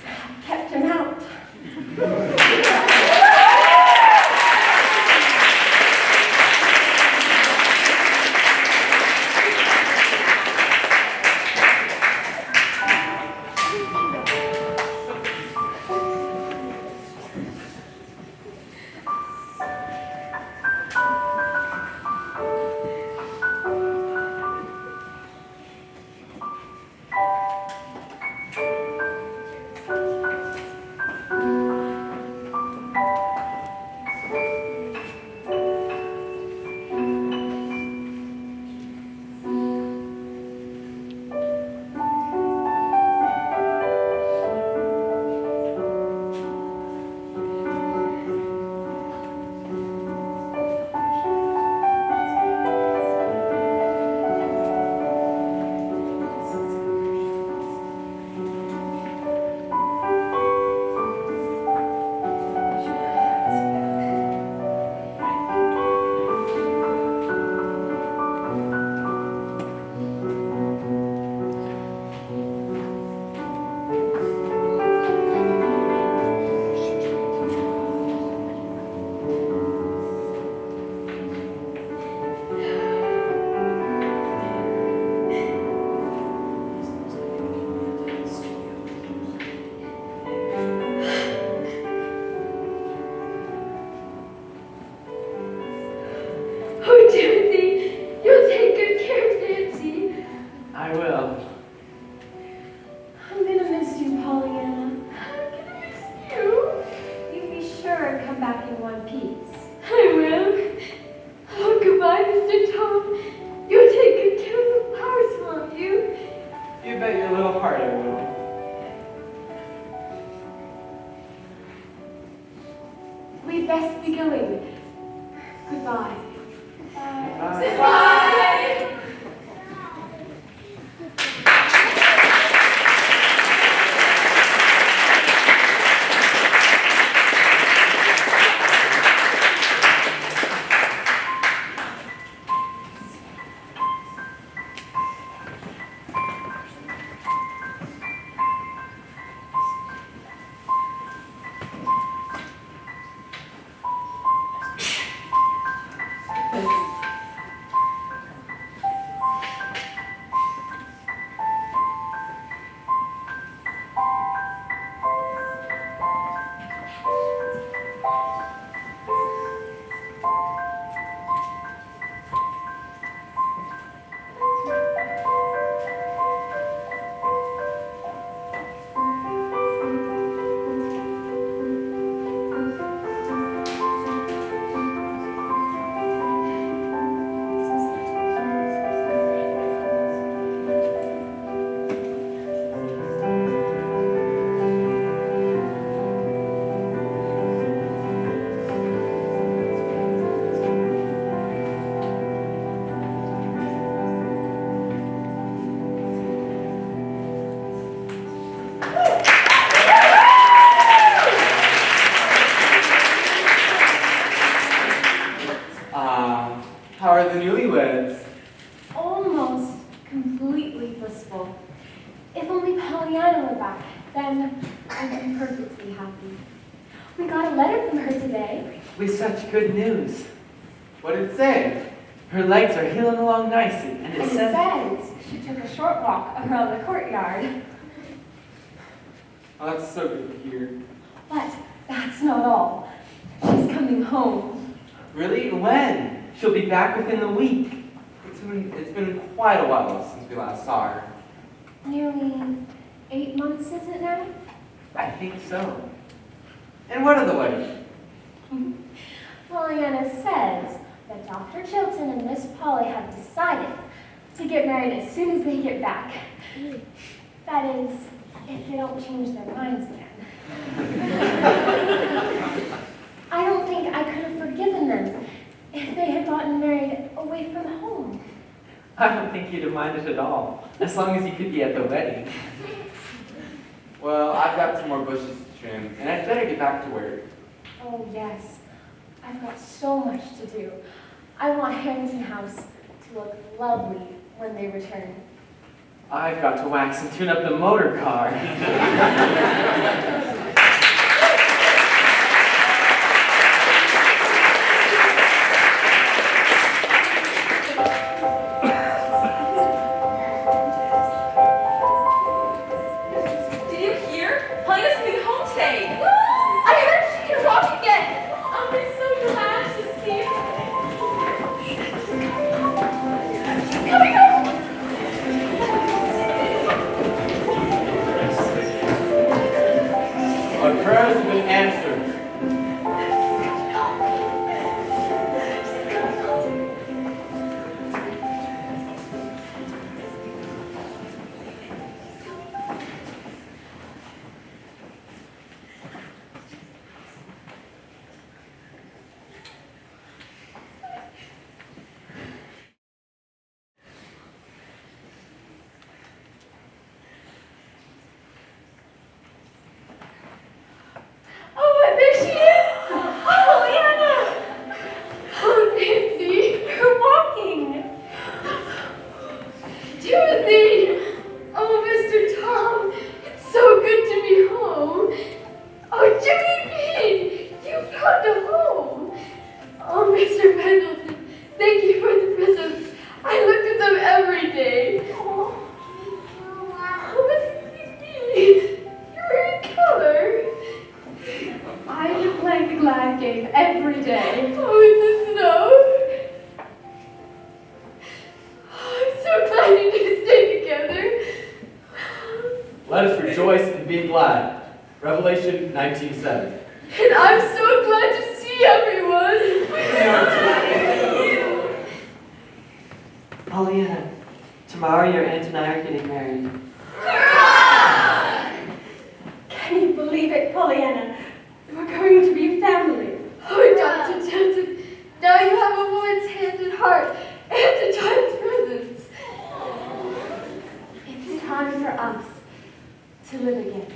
I kept him out. completely blissful. If only Pollyanna were back, then I'd be perfectly happy. We got a letter from her today. With such good news. What did it say? Her legs are healing along nicely, and it And it says... says she took a short walk around the courtyard. Oh, that's so good to hear. But that's not all. She's coming home. Really? When? She'll be back within the week. It's been quite a while since we last saw her. Nearly 8 months, is it now? I think so. And what of the wedding? Pollyanna says that Dr. Chilton and Miss Polly have decided to get married as soon as they get back. That is, if they don't change their minds again. I don't think I could have forgiven them if they had gotten married away from home. I don't think you'd have minded at all, as long as you could be at the wedding. Well, I've got some more bushes to trim, and I'd better get back to work. Oh, yes. I've got so much to do. I want Harrington House to look lovely when they return. I've got to wax and tune up the motor car. Did you hear? Pollyanna's coming home today. I heard she can walk again. I'll be so glad to see her. She's coming home. Our prayers have been answered. Oh, and there she is! Pollyanna! Oh, Nancy, you're walking. Timothy! Oh, Mr. Tom, it's so good to be home. Oh, Jimmy Bean, you found a home. Oh, Mr. Pendleton, thank you for the presents. I look at them every day. Oh, Mrs. Bean, you're in color. I am playing the glad game every day. Oh, it's the snow. Oh, I'm so glad you two stay together. Let us rejoice and be glad. Revelation 19:7. And I'm so glad to see everyone. Pollyanna, tomorrow your aunt and I are getting married. Can you believe it, Pollyanna? We're going to be family. Oh, Dr. Johnson, now you have a woman's hand and heart and a child's presence. It's time for us to live again.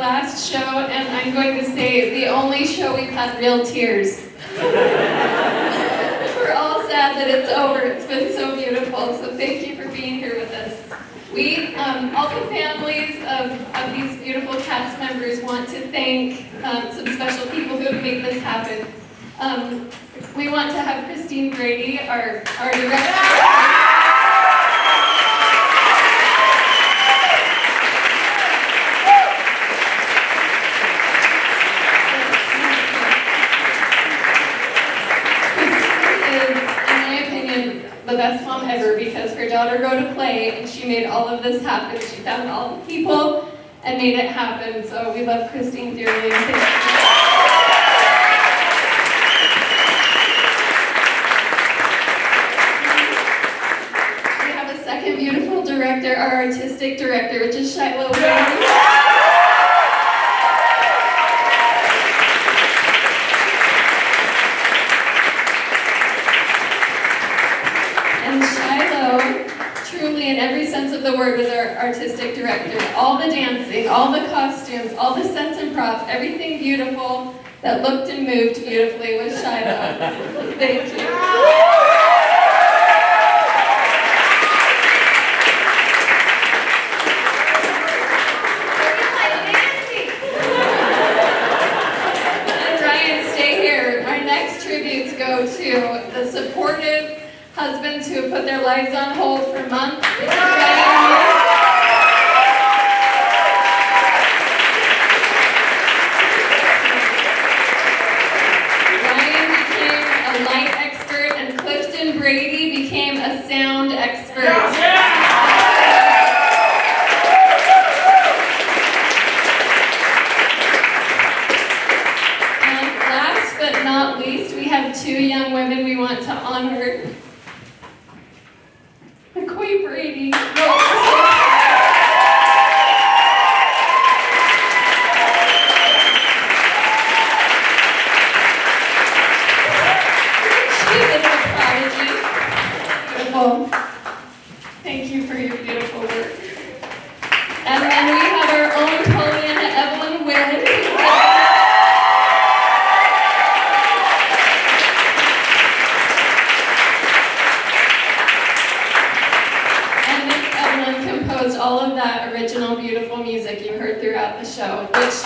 last show, and I'm going to say the only show we've had real tears. We're all sad that it's over. It's been so beautiful, so thank you for being here with us. We, all the families of these beautiful cast members want to thank some special people who have made this happen. We want to have Christine Brady, our director. The best mom ever, because her daughter wrote a play and she made all of this happen. She found all the people and made it happen. So we love Christine dearly. And thank you. We have a second beautiful director, our artistic director, which is Shiloh. And Shiloh, truly in every sense of the word, was our artistic director. All the dancing, all the costumes, all the sets and props, everything beautiful that looked and moved beautifully was Shiloh. Thank you. And Ryan, stay here. Our next tributes go to the supportive husbands who have put their lives on hold for months. Ryan became a light expert, and Clifton Brady became a sound expert. And last but not least, we have two young women we want to honor. Brady. Beautiful. Thank you for your beautiful work. And then we have our own Pollyanna, Evelyn Wynn. And Miss Evelyn composed all of that original beautiful music you heard throughout the show, which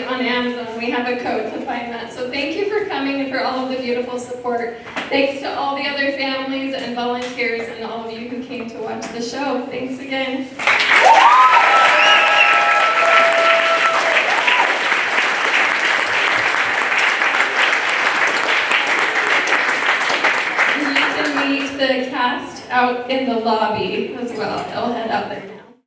on Amazon. We have a code to find that. So thank you for coming and for all of the beautiful support. Thanks to all the other families and volunteers and all of you who came to watch the show. Thanks again. And you can meet the cast out in the lobby as well. They'll head out there.